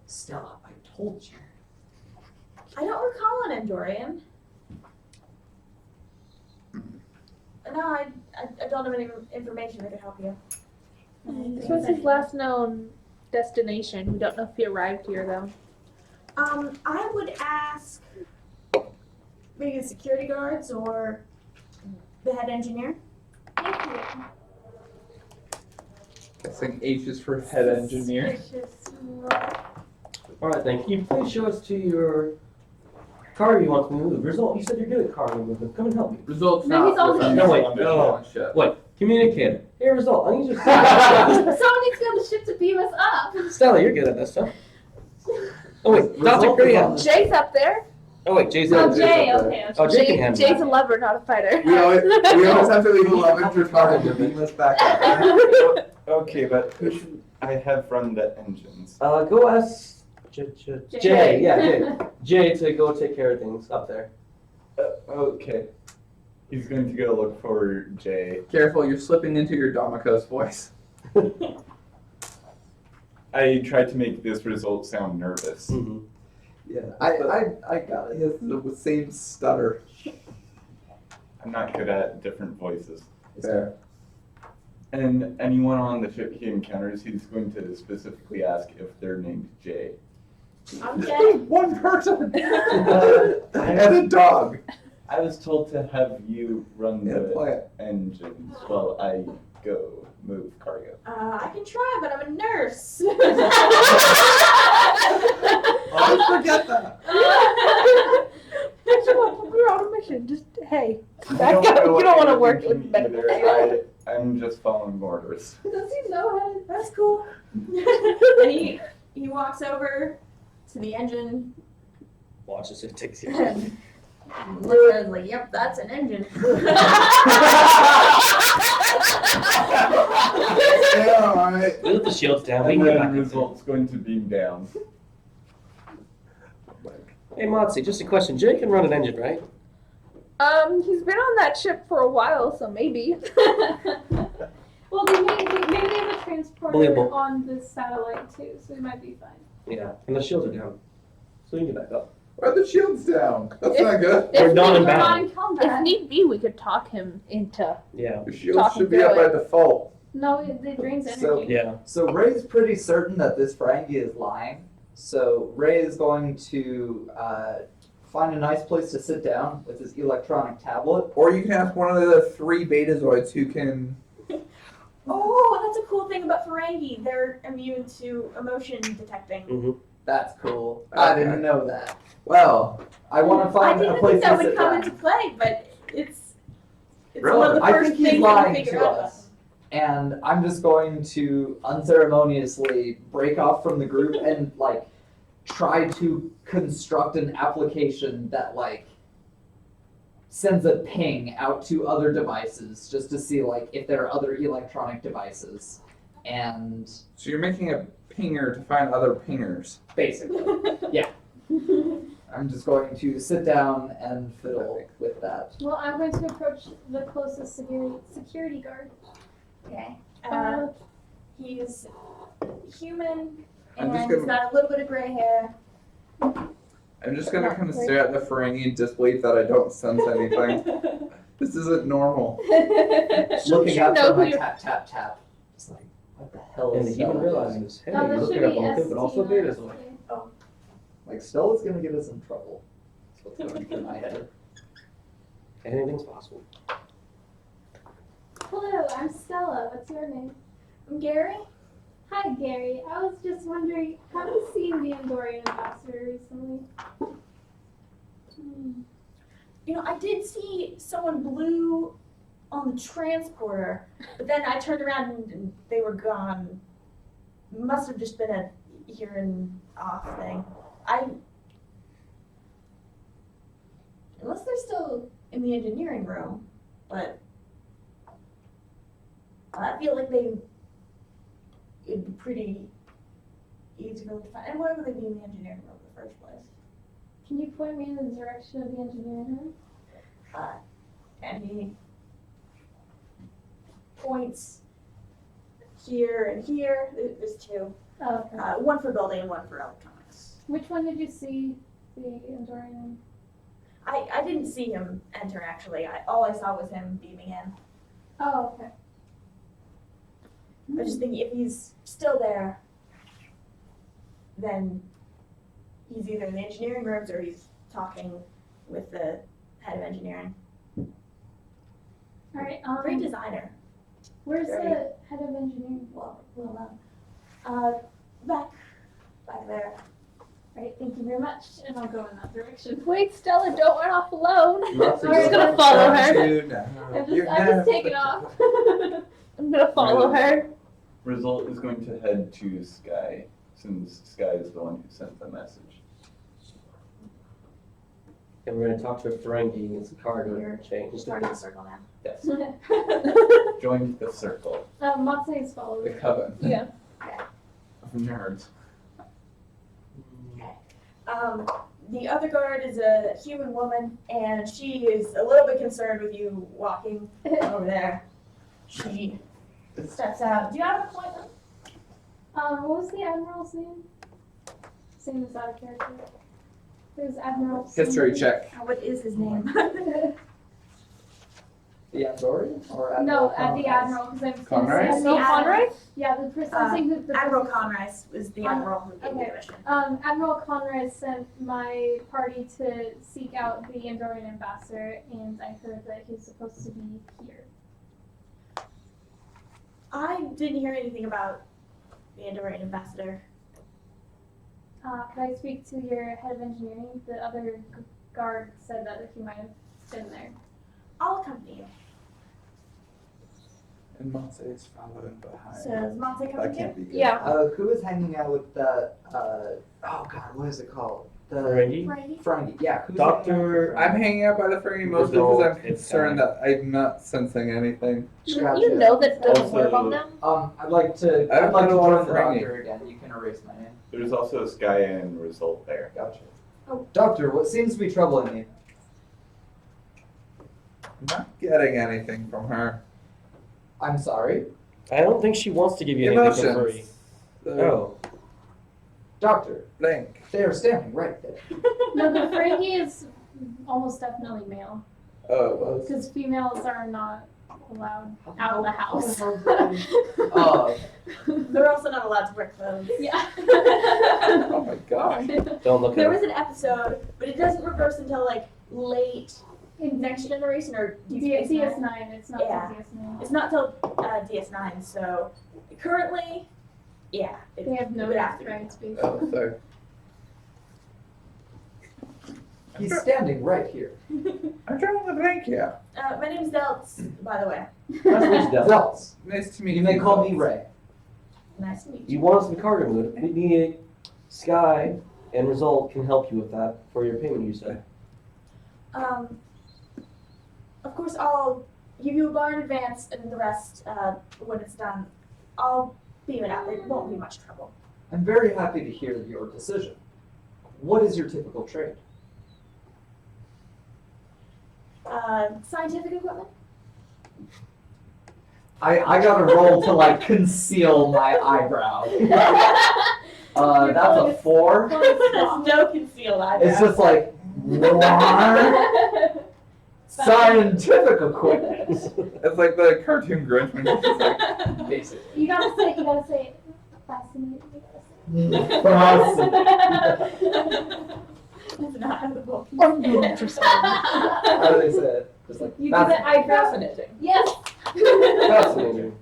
Stella, I told you. I don't recall an Andorian. No, I don't have any information that could help you. This was his last known destination. We don't know if he arrived here though. I would ask maybe the security guards or the head engineer. Thank you. I think H is for head engineer. Suspicious. All right, then. Can you please show us to your car you want to move? Result, you said you're good at car movement. Come and help me. Results No, he's not on with the us No, wait, on the no. ship. Wait, communicator. Hey, Result, I need you to Someone needs to go on the ship to beam us up. Stella, you're good at this stuff. Oh, wait, Dr. Result Graham. is Jay's up there. Oh, wait, Jay's Oh, there. Jay, okay. Oh, Jay can Jay, handle Jay's it. a lover, not a fighter. We always have to leave a love interest behind to beam us back up. Okay, but who should I have run the engines? Go ask Jay, yeah, Jay. Jay to go take care of things up there. Okay. He's going to go look for Jay. Careful, you're slipping into your Domiko's voice. I tried to make this result sound nervous. Mm-hmm. Yeah, I got he has the same stutter. I'm not good at different voices. There. And anyone on the ship he encounters, he's going to specifically ask if they're named Jay. I'm Jay. One person I and a dog. was told to have you run Yeah, play the it. engines while I go move cargo. I can try, but I'm a nurse. Always forget that. We're on a mission. Just hey, I back don't up. know You what don't want to anything work can with be medical. either. I'm just following orders. Does he know how to? That's cool. And he walks over to the engine Watch this, it takes you. and looks at it like, yep, that's an engine. Yeah, alright. We let the shields down. We And can get then back. result's going to beam down. Hey, Motzi, just a question. Jay can run an engine, right? He's been on that ship for a while, so maybe. Well, maybe they have a transporter Believable. on this satellite too, so we might be fine. Yeah. And the shields are down. So we can get back up. Why are the shields down? That's not good. We're If not need- in We're battle. not in If combat. need be, we could talk him into. Yeah. The shields Talking should be through up by default. No, it drains energy. So- Yeah. So Ray's pretty certain that this Ferengi is lying. So Ray is going to find a nice place to sit down with his electronic tablet. Or you can ask one of the 3 Betazoids who can. Oh, that's a cool thing about Ferengi. They're immune to emotion detecting. That's cool. Okay. I didn't know that. Well, I want to I find a didn't place think that to would sit come down. into play, but it's Really? one of the I first think he's things that we lying figure to out. us. And I'm just going to unceremoniously break off from the group and like try to construct an application that like sends a ping out to other devices just to see like if there are other electronic devices. And so you're making a pinger to find other pingers. basically, I'm just going to sit down and fiddle with that. Well, I'm going to approach the closest security guard. Okay. Uh, He's human I'm and just he's gonna- got a little bit of gray hair. I'm just gonna kind of stare at the Ferengi in disbelief that I don't sense anything. This isn't normal. Looking you up know for my who you're- tap tap tap. It's like, what the hell And is the human Stella doing? realizes, hey, that you look should at a be Vulcan, but also ST, not Betazoid. ST. Like Stella's gonna get us in trouble. That's what's going through my head. Anything's possible. Hello, I'm Stella. What's your name? I'm Gary. Hi, Gary. I was just wondering, have you seen the Andorian ambassador recently? You know, I did see someone blue on the transporter, but then I turned around and they were gone. Must have just been a here and off thing. Unless they're still in the engineering room, but I feel like it'd be pretty easy for them to find. And why would they be in the engineering room in the first place? Can you point me in the direction of the engineering room? And he points here and here. There's 2. Oh, okay. One for building and one for electronics. Which one did you see the Andorian? I didn't see him enter actually. All I saw was him beaming in. Oh, okay. I was just thinking if he's still there, then he's either in the engineering rooms or he's talking with the head of engineering. All right. Great designer. Where's Very- the head of engineering? Well back there. All right. Thank you very much, and I'll go in that direction. Wait, Stella, don't run off alone. Not I'm just gonna follow her. I'm just taking off. I'm gonna follow her. Result is going to head to Sky, since Sky is the one who sent the message. And we're going to talk to a Ferengi and get some cargo You're change. starting to circle now. Yes. Join the circle. Matse is The following. coven Yeah. of nerds. The other guard is a human woman, and she is a little bit concerned with you walking over there. She steps out. Do you have an appointment? What was the admiral's name? Same as out of character. It was Admiral. History check. What is his name? The Andorian or No, Admiral at the Conrad? admiral because I'm Conrad? Admiral Conrad? Yeah, the person. I'm saying the Admiral Conrice was the admiral who gave me okay. the mission. Admiral Conrad sent my party to seek out the Andorian ambassador, and I heard that he's supposed to be here. I didn't hear anything about the Andorian ambassador. Could I speak to your head of engineering? The other guard said that he might have been there. I'll accompany you. And Matse is following behind. So is Monte That coming can't too? be good. Yeah. Who is hanging out with that? Oh God, what is it called? The Ferengi? Frankie? Ferengi. Yeah. Who's Dr. I'm hanging out by the Ferengi mostly because I'm concerned that I'm not sensing anything. Shouldn't you know that doesn't Also- work on them? I'd like to. I I'd like to don't know join the Ferengi. doctor again. You can erase my name. There's also Sky and Result there. Gotcha. Oh. Doctor, what seems to be troubling you? I'm not getting anything from her. I'm sorry, I don't think she wants to give you anything for free. Emotions. Oh. Doctor. Blank. They are standing right there. No, the Ferengi is almost definitely male Oh, it was. because females are not allowed out of the house. Oh, They're also not allowed to wear clothes. Yeah. Oh my gosh. Don't look There at was an episode, but it doesn't reverse until like late in Next Generation or Deep Space Nine. DS9, it's not Yeah. DS9. It's not till DS9, so currently, yeah. They have no it would have to be. right space. Oh, so he's standing right here. I'm trying to think here. My name's Delts, by the way. Zelts. Nice to meet You may call me Ray. Nice to meet You you. want us in cargo mode. We need Sky and Result can help you with that for your payment, you said. Of course, I'll give you a bar in advance, and the rest, when it's done, I'll beam it out. It won't be much trouble. I'm very happy to hear your decision. What is your typical trade? Scientific equipment? I got a roll to like conceal my eyebrow. That's a 4. There's no conceal eyebrow. It's just like, what? Scientific equipment. It's like the cartoon Grinch when he's just like, Basically. You gotta say it fascinating. That's not how the book. How do they say it? Just like, You do the eyebrow. Fascinating. Yes. Fascinating.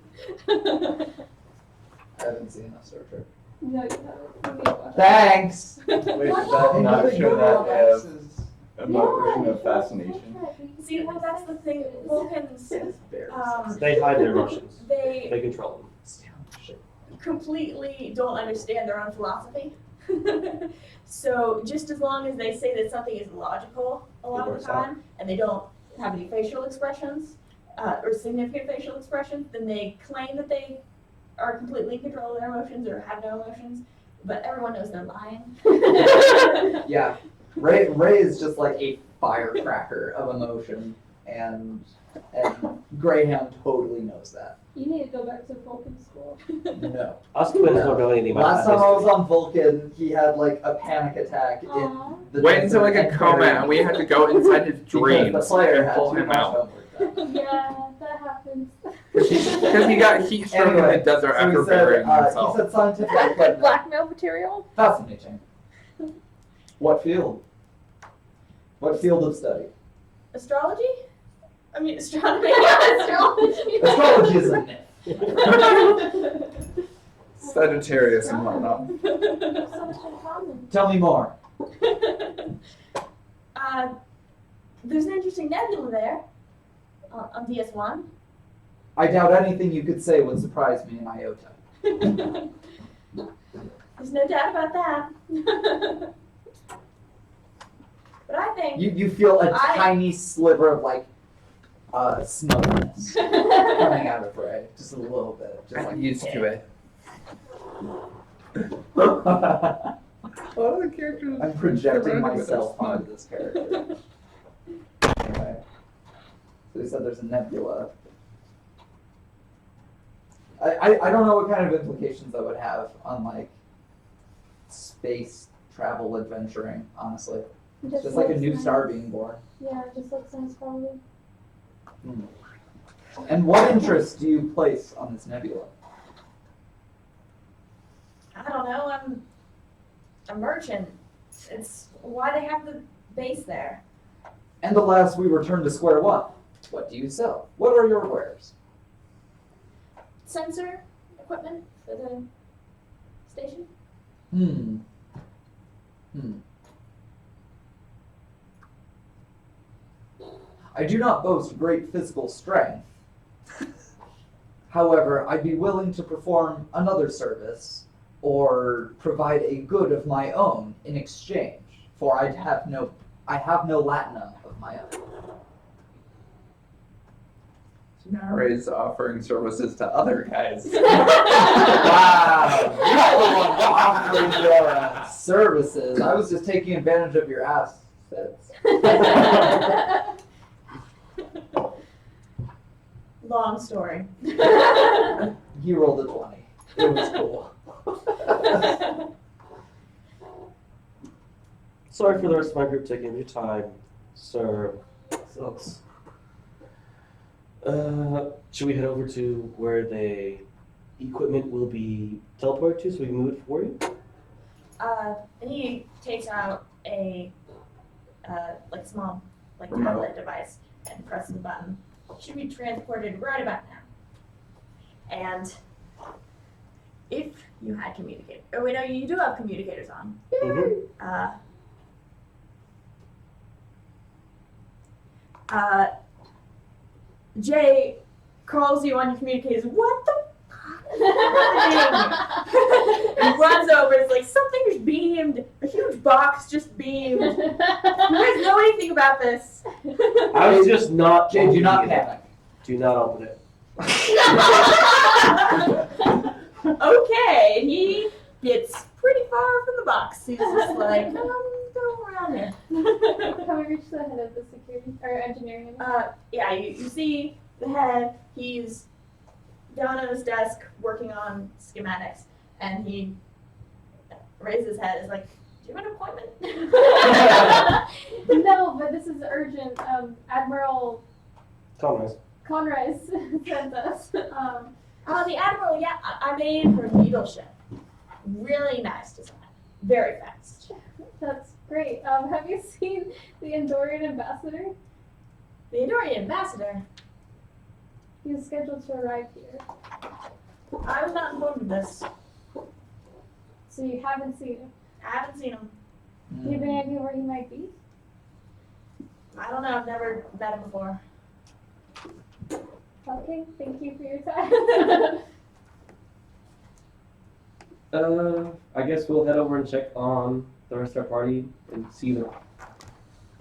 I haven't seen enough Star Trek. No, you haven't. Thanks. Wait, did that not show that as a version of fascination? See, well, that's the thing. Vulcans, They hide their emotions. they They control them. completely don't understand their own philosophy. So just as long as they say that something is logical a lot of the time, and they don't have any facial expressions, or significant facial expressions, then they claim that they are completely in control of their emotions or have no emotions, but everyone knows they're lying. Yeah. Ray is just like a firecracker of emotion, and Greyhound totally knows that. You need to go back to Vulcan school. No. Us twins don't know anything about Last that. time I was on Vulcan, he had like a panic attack Aw. in the went into like a desert coma and we had to go inside his because dreams the player and had pull too him much out. homework done. Yeah, that happens. Because he got heat stroke in Anyway, the desert So after he said, burying he himself. said scientific Good equipment. blackmail material. Fascinating. What field? What field of study? Astrology? I mean, astronomy. Astrology. Astrology is a myth. Sagittarius and whatnot. So much in common. Tell me more. There's an interesting nebula there on DS1. I doubt anything you could say would surprise me in iota. There's no doubt about that. But I think You feel a I- tiny sliver of like smugness coming out of Ray, just a little bit, just I'm like used to it. All the characters. I'm projecting surrounded with myself us. onto this character. Anyway, so he said there's a nebula. I don't know what kind of implications that would have on like space travel adventuring, honestly. It's just like a looks new nice. star being born. Yeah, it just looks nice probably. And what interest do you place on this nebula? I don't know. I'm a merchant. It's why they have the base there. And alas, we return to square one. What do you sell? What are your wares? Sensor equipment for the station. I do not boast great physical strength. However, I'd be willing to perform another service or provide a good of my own in exchange, for I have no latinum of my own. Now Ray's offering services to other guys. Wow, you're the one offering your services. I was just taking advantage of your assets. Long story. He rolled a 20. It was cool. Sorry for the rest of my group taking your time, sir. Silks. Should we head over to where the equipment will be teleported to so we can move it for you? And he takes out a like small Remote. tablet device and presses a button. Should be transported right about now. And if you had communicator, oh wait, no, you do have communicators on. Mm-hmm. Jay calls you on your communicators. What the fuck is happening? And runs over. It's like something's beamed. A huge box just beamed. You guys know anything about this? I was just not. Jay, do not opening it. panic. Do not open it. Okay, he gets pretty far from the box. He's just like, go around here. Can we reach the head of the security or engineering? Yeah, you see the head. He's down at his desk working on schematics, and he raises his head. Is like, "Do you have an appointment?" No, but this is urgent. Admiral Conrad. Conrad sent us. The Admiral, yeah, I made her needle ship. Really nice design. Very fast. That's great. Have you seen the Andorian ambassador? The Andorian ambassador. He was scheduled to arrive here. I was not informed of this. So you haven't seen him. I haven't seen him. Do you have any idea where he might be? I don't know. I've never met him before. Okay, thank you for your time. I guess we'll head over and check on the rest of our party and see them.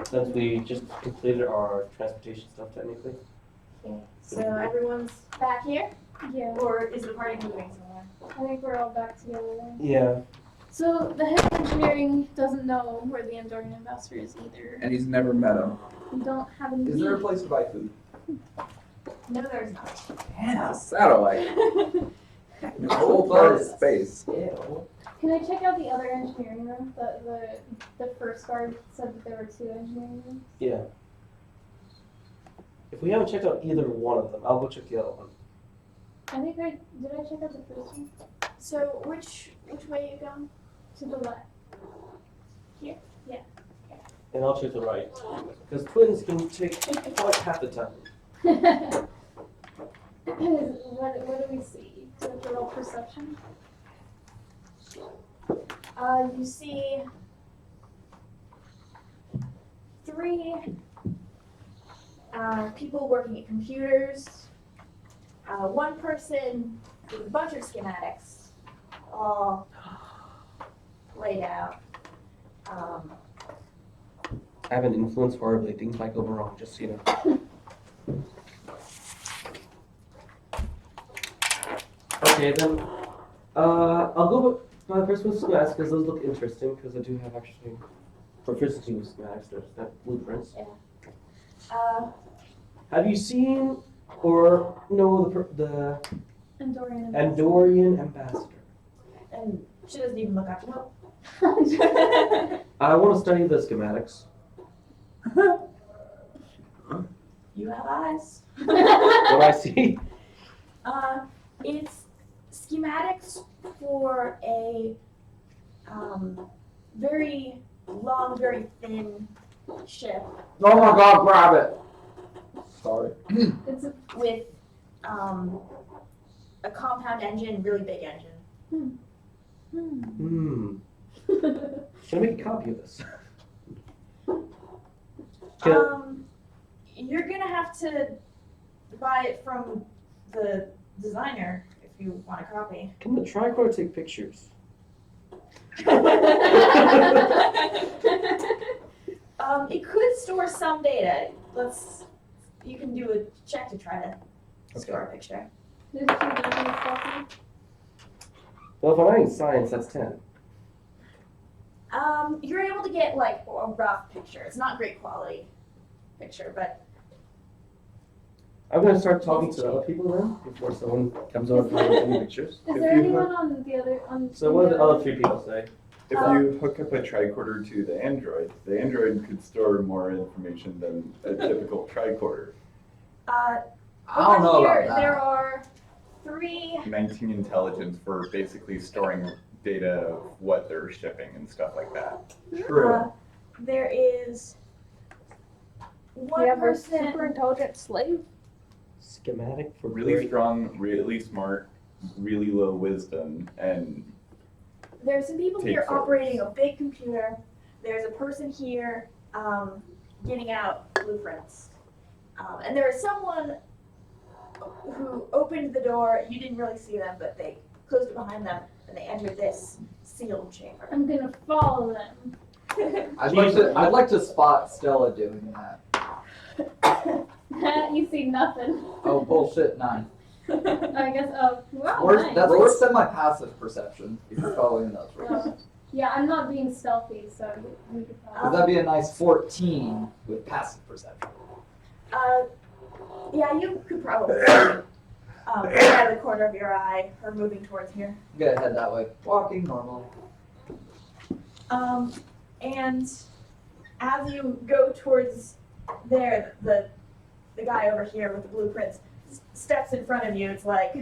Since we just completed our transportation stuff technically. Okay. So everyone's back here, Yeah, or is the party moving somewhere? I think we're all back together then. Yeah. So the head of engineering doesn't know where the Andorian ambassador is either. And he's never met him. We don't have any Is there a leads. place to buy food? No, there's not. Damn, satellite. The whole part of space. Ew. Can I check out the other engineering room? The first guard said that there were 2 engineering rooms. Yeah. If we haven't checked out either one of them, I'll go check the other one. I think did I check out the first one? So which way are you going? To the left. And I'll check the right. Because twins can take like half the time. What do we see? Do we have to roll perception? You see 3 people working at computers. 1 person with a bunch of schematics, all laid out. I have an influence horribly. Things might go wrong, just so you know. Okay, then. I'll go by the first one schematics because those look interesting because I do have actually proficiency with schematics. There's that blueprints. Have you seen or know the Andorian. Andorian ambassador? And she doesn't even look up. Nope. I want to study the schematics. You have eyes. What I see. It's schematics for a very long, very thin ship Oh my god, grab it. Sorry. It's a, with a compound engine, really big engine. Can I make a copy of this? Can- You're gonna have to buy it from the designer if you want a copy. Can the tricorder take pictures? It could store some data. You can do a check to try to store a picture. there's 2 different stuff. Well, if I'm adding science, that's 10. You're able to get like a rough picture. It's not great quality picture, but I'm going to start talking to other people then before someone comes over and takes any pictures. Is If there you anyone on the other on? So what do the other 3 people say? If you hook up a tricorder to the Android could store more information than a typical tricorder. I don't know Over about here, that. there are 3. 19 intelligence for basically storing data of what they're shipping and stuff like that. True. There is one We have a person. super intelligent slave. Schematic for Really break. strong, really smart, really low wisdom, and There's some people here Takes orders. operating a big computer. There's a person here getting out blueprints. And there is someone who opened the door. You didn't really see them, but they closed it behind them and they entered this sealed chamber. I'm gonna follow them. I'd like to spot Stella doing that. You see nothing. Oh bullshit, 9. I guess. Wow. Worse, Nice. that's worse than my passive perception if you're following those rules. Yeah, I'm not being stealthy, so we could Because probably. that'd be a nice 14 with passive perception. Yeah, you could probably see right out of the corner of your eye her moving towards here. I'm gonna head that way. Walking normally. And as you go towards there, the guy over here with the blueprints steps in front of you. It's like,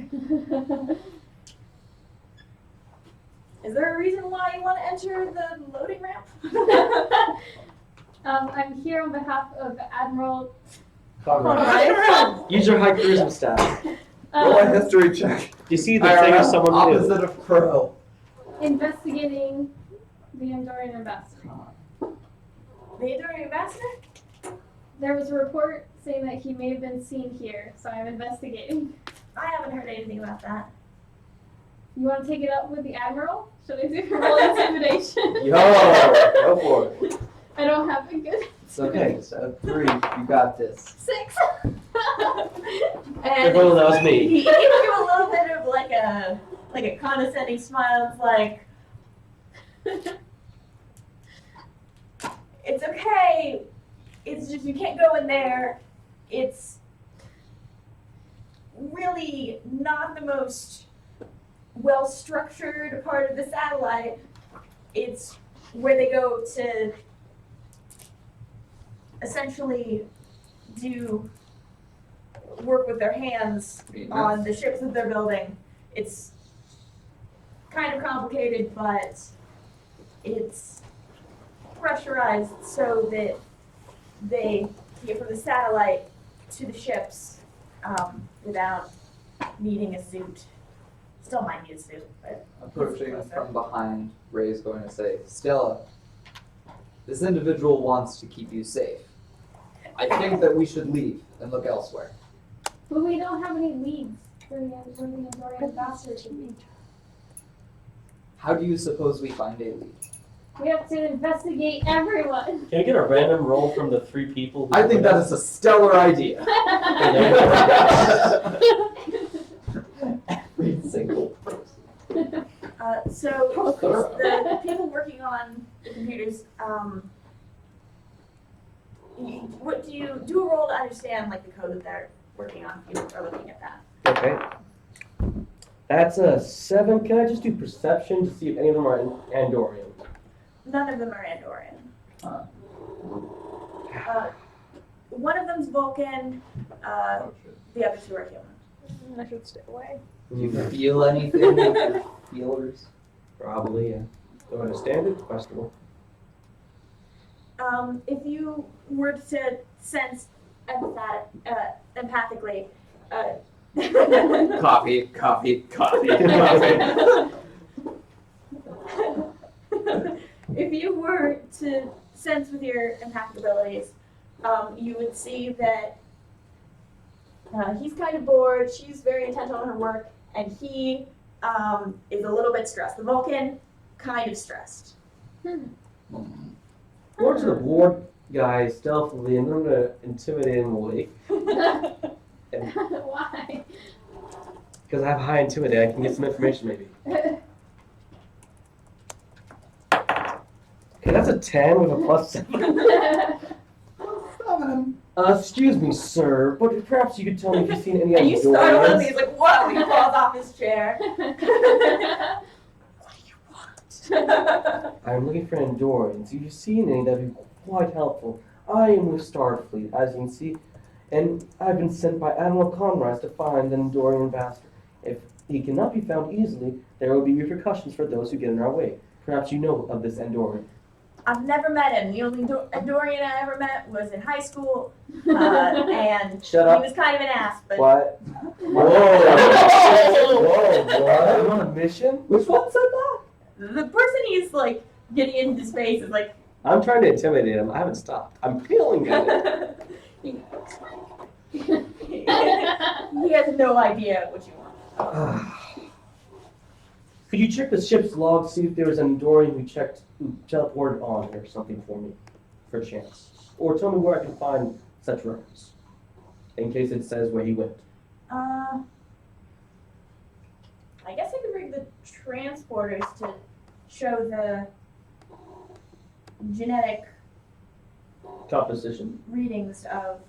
is there a reason why you want to enter the loading ramp? I'm here on behalf of Admiral. Conrad. Use your high charisma stat. Roll a history check. You see the thing of someone new. Opposite of Crow. Investigating the Andorian ambassador. The Enduring Ambassador? There was a report saying that he may have been seen here, so I'm investigating. I haven't heard anything about that. You want to take it up with the Admiral? Should I do roll intimidation? Yo, go for it. I don't have a good It's okay. So 3, you got this. 6. And Well, that was me. He gives you a little bit of like a condescending smile. It's like, it's okay. It's just you can't go in there. It's really not the most well-structured part of the satellite. It's where they go to essentially do work with their hands on the ships that they're building. It's kind of complicated, but it's pressurized so that they get from the satellite to the ships without needing a suit. Still might need a suit, but Approaching from behind, Ray's going to say, Stella, this individual wants to keep you safe. I think that we should leave and look elsewhere. But we don't have any leads for the Andorian ambassador to be. How do you suppose we find a lead? We have to investigate everyone. Can we get a random roll from the 3 people? Who I think that is a stellar idea. Every single person. so thorough. the people working on the computers, what do you do a roll to understand like the code that they're working on if you are looking at that? Okay. That's a 7. Can I just do perception to see if any of them are Andorian? None of them are Andorian. Huh. One of them's Vulcan, the other 2 are human. I should stay away. Do you feel anything with your feelers? Probably, yeah. Don't understand it? Questionable. If you were to sense empathically, Coffee. if you were to sense with your empathic abilities, you would see that he's kind of bored, she's very intent on her work, and he is a little bit stressed. The Vulcan, kind of stressed. Go to the board guy stealthily, and I'm gonna intimidate him away. Why? Because I have high intimidate, I can get some information maybe. Okay, that's a 10 with a +7. Excuse me, sir, but perhaps you could tell me if you've seen any And you startle him, Andorians. he's like, whoa, he falls off his chair. What do you want? I'm looking for Andorians. If you've seen any, that'd be quite helpful. I am with Starfleet. As you can see, and I've been sent by Admiral Conrad to find an Andorian ambassador. If he cannot be found easily, there will be repercussions for those who get in our way. Perhaps you know of this Andorian. I've never met him. The only Andorian I ever met was in high school, and Shut up. he was kind of an ass. But What? Whoa! Whoa! What? You on a mission? Which one said that? the person he's like getting into space is like. I'm trying to intimidate him. I haven't stopped. I'm feeling at it. He has no idea what you want. Could you check the ship's log, see if there was an Andorian who teleported on or something for me, for a chance? Or tell me where I can find such records, in case it says where he went. I guess I could bring the transporters to show the genetic Composition. readings of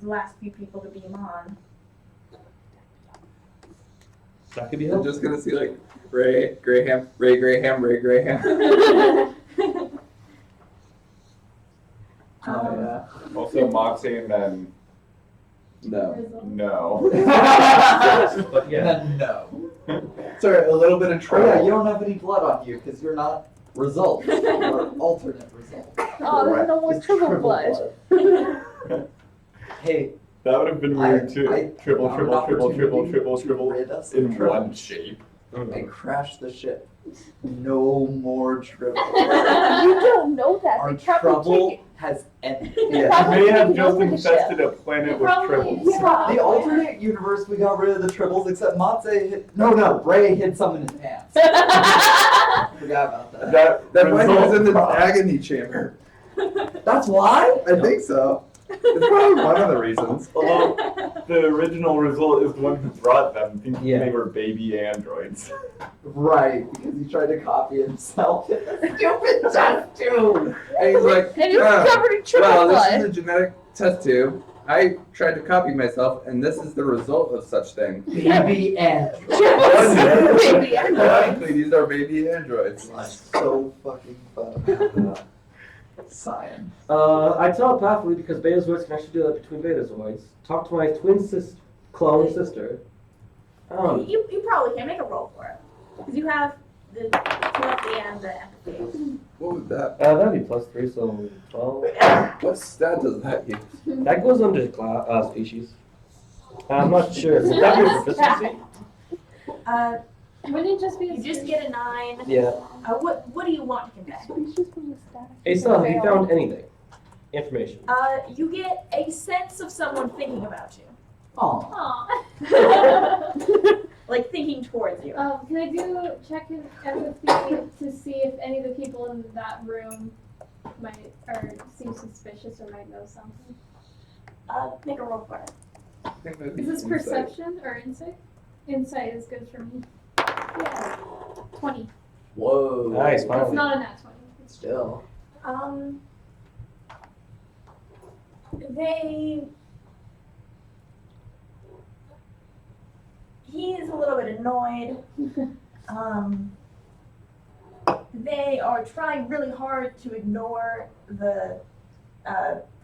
the last few people to beam on. That could be I'm helpful. just gonna see like Ray Graham, Ray Graham, Ray Graham. Oh, yeah. Also, Moxie and then No. no. But yeah. And then no. Sorry, a little bit of Oh trouble. yeah, you don't have any blood on you because you're not result. You're alternate result. Oh, there's no more It's triple blood. Hey, That would have been weird too. Triple, found triple, an triple, triple, opportunity triple, to triple rid us of in trouble. one shape. And crash the ship. No more trouble. You don't know that. Our They probably trouble take has ended. They You probably may have taken just over the infested ship. a planet They with probably- tribbles. Yeah. The alternate universe, we got rid of the tribbles, except Matze hit. No, Bray hid some in his pants. Forgot about that. That's why he was in the result- agony chamber. That's why? I think so. It's probably one of the reasons. Although the original result is the one who brought them, thinking Yeah. they were baby androids. Right, because he tried to copy himself in the stupid test tube. And he's like, And he was "Ah, covered in triple well, this blood. is a genetic test tube. I tried to copy myself, and this is the result of such thing. Baby android. Baby Exactly, these are baby androids. So fucking fun. Science. I telepathically, because Betazoids can actually do that between Betazoids. Talk to my clone sister. You probably can make a roll for it. Because you have the telepathy and the empathy. What was that? That'd be +3, so 12. What stat does that use? That goes under species. I'm not sure. Would that be a proficiency? Wouldn't it just be a You just get a 9. Yeah. What do you want to convey? Species from the static. Hey, so have you found anything? Information. You get a sense of someone thinking about you. Oh. Aw. Like thinking towards you. Can I do check in empathy to see if any of the people in that room might or seem suspicious or might know something? Make a roll for it. I think that'd be Is this insight. perception or insight? Insight is good for me. Yes. 20. Whoa. Nice, It's finally. not a nat 20. Still. He is a little bit annoyed. They are trying really hard to ignore the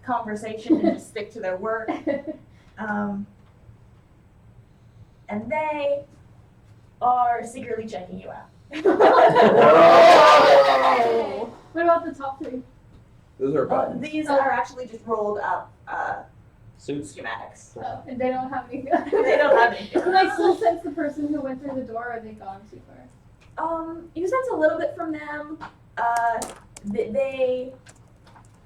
conversation and just stick to their work. And they are secretly checking you out. What about the top 3? Those are buttons. These are actually just rolled up Suits. schematics. Oh, and they don't have any. They don't have any. Can I still sense the person who went through the door, or are they gone too far? You sense a little bit from them. They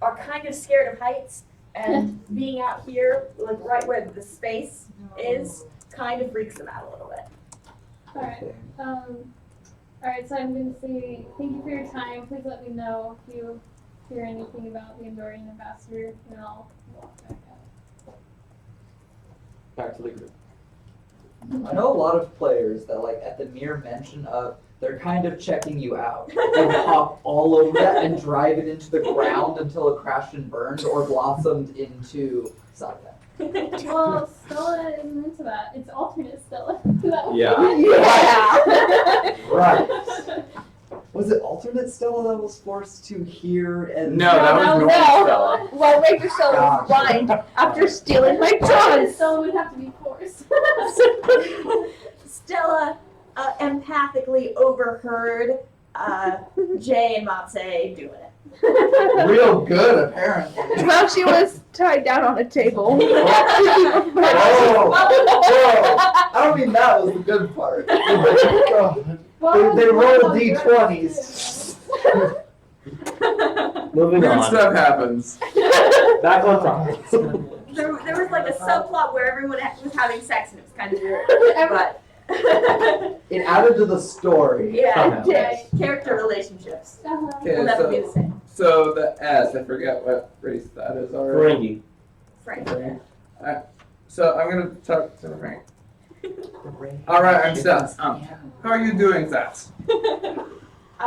are kind of scared of heights, and being out here, like right where the space is, kind of freaks them out a little bit. Alright. Alright, so I'm going to say thank you for your time. Please let me know if you hear anything about the Andorian ambassador, and I'll walk back out. Back to the group. I know a lot of players that, like, at the mere mention of they're kind of checking you out, they hop all over that and drive it into the ground until it crashed and burned or blossomed into Saga. Well, Stella isn't into that. It's alternate Stella. That would be Yeah. good. Right. Was it alternate Stella that was forced to hear and No, that was normal Stella. Well, regular Stella was blind after stealing my drawings. So it would have to be forced. Stella empathically overheard Jay and Matse doing it. real good apparently. Well, she was tied down on a table. Whoa, I don't mean that was the good part. They roll d20s. Moving Weird on. stuff happens. Back on topic. There was like a subplot where everyone was having sex and it was kind of weird. But It added to the story. yeah, Yeah. character relationships Okay, will never be the same. so the S, I forget what race that is already. Ferengi. Frank. So I'm gonna talk to Frank. Alright, I'm Seth. How are you doing, Seth? I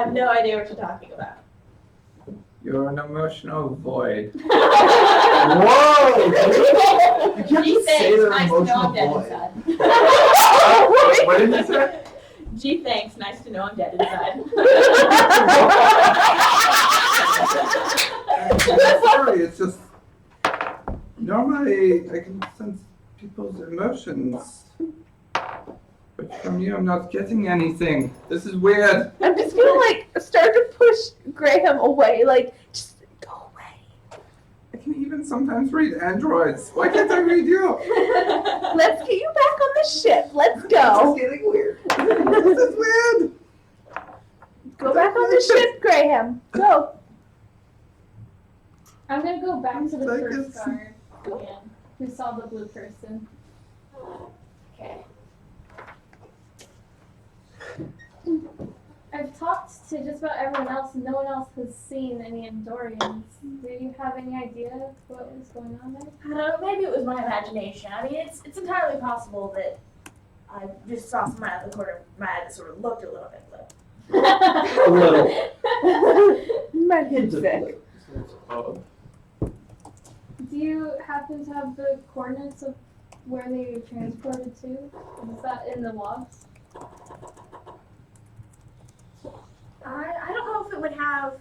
have no idea what you're talking about. You're an emotional void. Whoa! You can't Gee, just say thanks. they're Nice to know emotional I'm dead boys. inside. What did you say? Gee, thanks. Nice to know I'm dead inside. I'm sorry, it's just normally I can sense people's emotions. But from you I'm not getting anything. This is weird. I'm just gonna like start to push Graham away, like just go away. I can even sometimes read androids. Why can't I read you? Let's get you back on the ship. Let's This go. is getting weird. This is weird. Go back on the ship, Graham. Go. I'm gonna go back to the Like first it's- guard again, who saw the blue person. Okay. I've talked to just about everyone else, and no one else has seen any Andorians. Do you have any idea what is going on there? I don't know, maybe it was my imagination. I mean, it's entirely possible that I just saw someone out of the corner of my eye that sort of looked a little bit blue. A little. Hint of sick. Oh. Do you happen to have the coordinates of where they were transported to? Is that in the logs? I don't know if it would have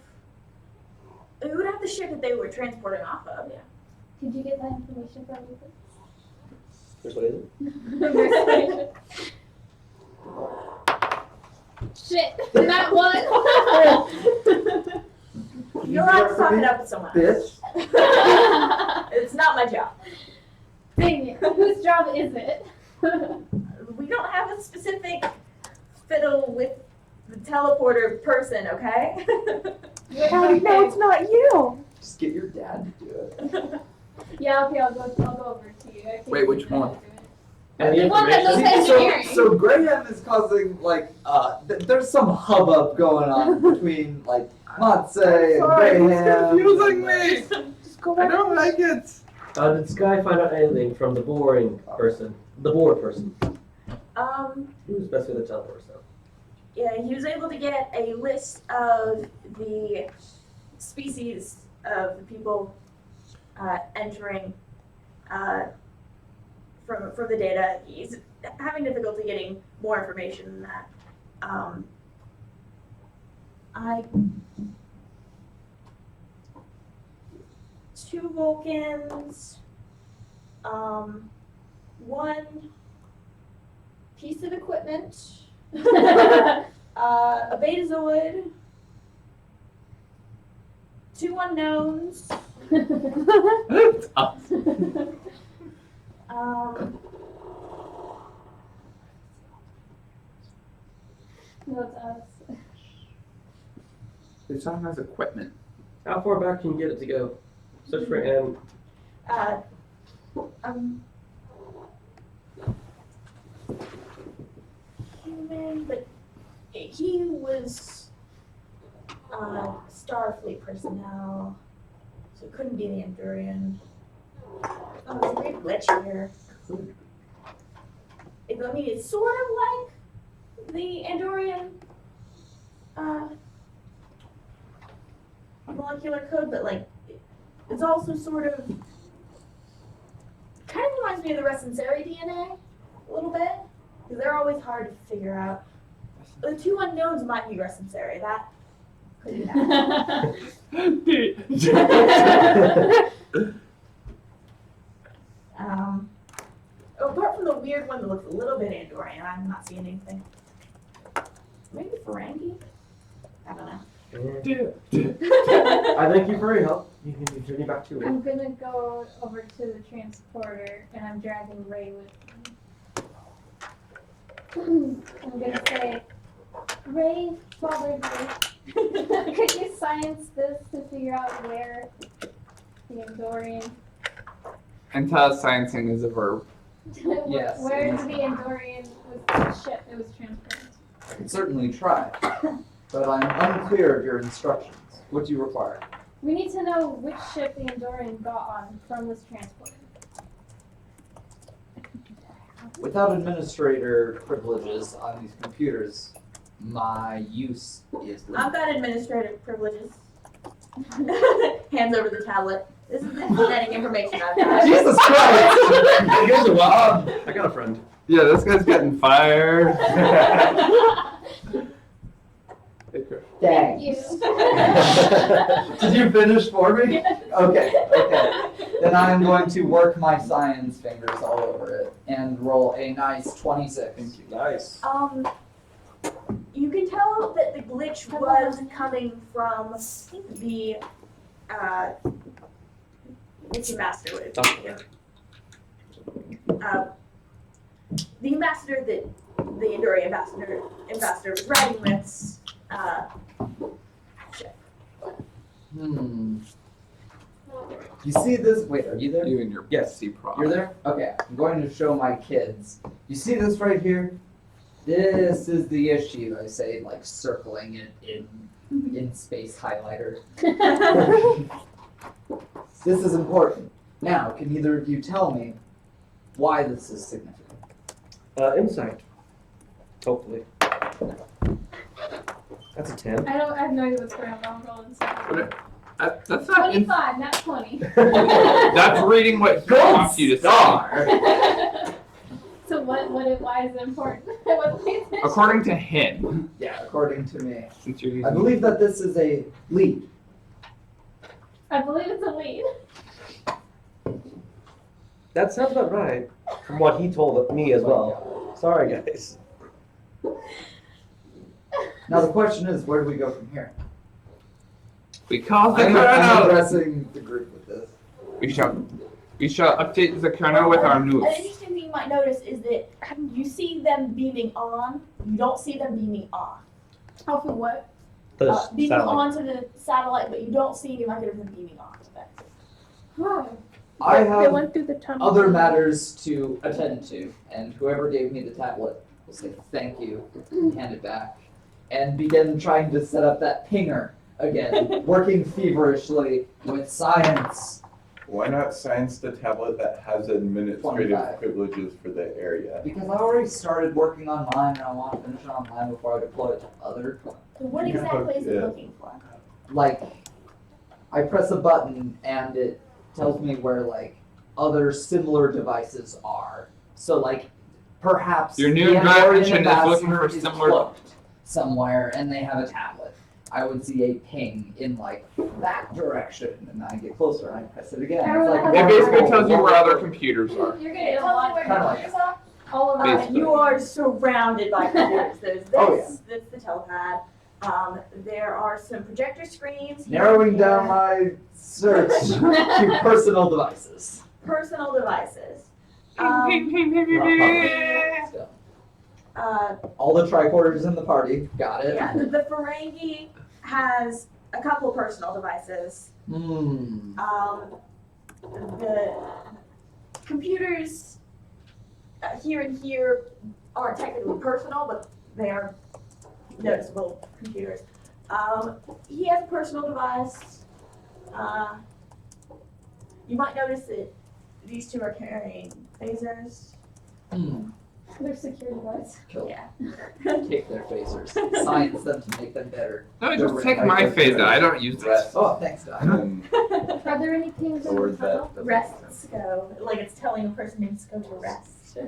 the ship that they were transporting off of. Yeah. Could you get that information from me, Persuasion. please? Shit, that one. You'll have to talk it up with someone else. Bitch. It's not my job. Dang it. Whose job is it? We don't have a specific fiddle with the teleporter person, okay? How do you know it's not you? Just get your dad to do it. Yeah, okay, I'll go over to you. I think Wait, which one? Any The one that knows information? engineering. So Graham is causing like there's some hubbub going on between like Matse and Sorry, Graham. it's confusing me. Just go I back. don't like it. Did Sky find out anything from the boring person? The bored person? Who's best with the teleport stuff? Yeah, he was able to get a list of the species of the people entering from the data. He's having difficulty getting more information than that. Two Vulcans, one piece of equipment, a Betazoid, two unknowns, No, it's us. They saw him as equipment. How far back can you get it to go? Search for M. Human, but he was Starfleet personnel, so it couldn't be the Endurian. Oh, there's a weird glitch here. I mean, it's sort of like the Andorian molecular code, but like it's also sort of kind of reminds me of the Resenseri DNA a little bit, because they're always hard to figure out. The two unknowns might be Resenseri. pretty bad. Apart from the weird one that looks a little bit Andorian, I'm not seeing anything. Maybe Ferengi? I don't know. I thank you for your help. You can journey back to it. I'm gonna go over to the transporter and I'm dragging Ray with me. I'm gonna say, Ray, Father Ray, could you science this to figure out where the Andorian, Anti-sciencing is a verb. Yes, where it the is. Andorian was the ship it was transported? I can certainly try, but I'm unclear of your instructions. What do you require? We need to know which ship the Andorian got on from this transporter. Without administrator privileges on these computers, my use is I've limited. got administrative privileges. Hands over the tablet. This is the genetic information I've got. Jesus Christ! You guys are welcome. I got a friend. Yeah, this guy's getting fired. Dang. Thank you. Did you finish for me? Okay. Then I'm going to work my science fingers all over it and roll a nice 26. Nice. You can tell that the glitch was coming from the what's the master would have been? The ambassador that the Andorian ambassador was riding with. You see this? Wait, are you there? You and your Yes. PC product. You're there? Okay. I'm going to show my kids. You see this right here? This is the issue. I say, like circling it in space highlighter. This is important. Now, can either of you tell me why this is significant? Insight. Hopefully. That's a 10. I have no idea what's going on. I'm rolling something. That's not. 25, not 20. That's reading what he wants you to say. So why is it important? I wasn't paying attention. According to him, Yeah, according to me. since you're I using. believe that this is a lead. I believe it's a lead. That sounds about right. From what he told me as well. Sorry, guys. Now the question is, where do we go from here? We call the I'm kernel. addressing the group with this. We shall update the kernel with our news. An interesting thing you might notice is that you see them beaming on, you don't see them beaming off. Off of what? The Beaming satellite. onto the satellite, but you don't see any record of them beaming off of it. Oh. I They have went through the tunnel. other matters to attend to, and whoever gave me the tablet will say thank you and hand it back, and begin trying to set up that pinger again, working feverishly with science. Why not science the tablet that has administrative 25. privileges for the area? Because I already started working on mine, and I want to finish it on mine before I deploy it to other. So what exactly is it Yeah. looking for? Like, I press a button and it tells me where like other similar devices are. So like, perhaps Your new the invention Andorian is looking for ambassador is similar- cloaked somewhere, and they have a tablet. I would see a ping in like that direction, and I get closer and I press it again. It's like It basically tells you where other computers are. You're It getting a tells you lot where Kinda the like computers are. all over. Basically. You are surrounded by computers. There's this, Oh, yeah. that's the telepad. There are some projector screens. here narrowing and down there. my search to personal devices. Personal devices. Not public stuff. All the tricorders in the party, got it. Yeah, the Ferengi has a couple personal devices. Hmm. The computers here and here aren't technically personal, but they are noticeable computers. He has a personal device. You might notice that these two are carrying phasers. Hmm. Their security guards. Kill Yeah. Take their phasers. Science them to make them better. No, just take my phaser. I don't use this. Oh, thanks, Doc. And Are there any pings in or the tunnel? that. Rest go. Like it's telling a person needs to go to rest.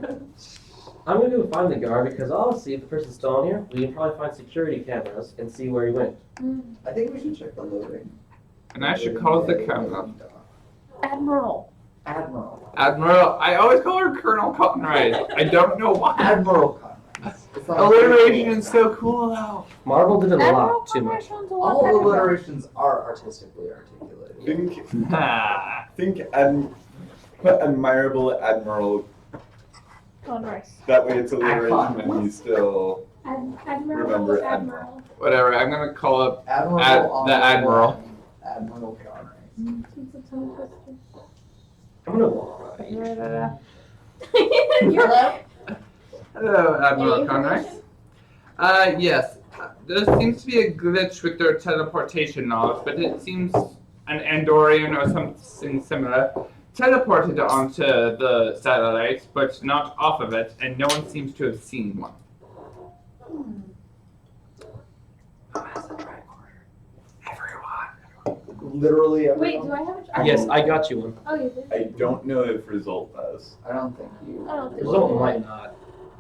I'm gonna go find the guard because honestly, if the person's still on here, we can probably find security cameras and see where he went. I think we should check the loading. And I should call the captain. Admiral. Admiral. Admiral. I always call her Colonel Cotton Rice. I don't know why. Admiral Conrad. Alliteration is so cool though. Marvel did a Admiral lot too much. sounds a lot All better. alliterations are artistically articulated. Put admirable admiral. Oh, nice. That way it's alliteration Icon. and you still Admiral. remember Admiral. Whatever. I'm gonna call up Admiral the Admiral. Admiral Conrad. I'm gonna walk by. Hello? Hello, Admiral Any Conrad. information? Yes. There seems to be a glitch with their teleportation knowledge, but it seems an Andorian or something similar teleported onto the satellite, but not off of it, and no one seems to have seen one. Who has a tricorder? Everyone. Literally Wait, everyone. do I have a Yes, I got you one. Oh, you did? I don't know if result does. I don't think you. I don't think Result might not.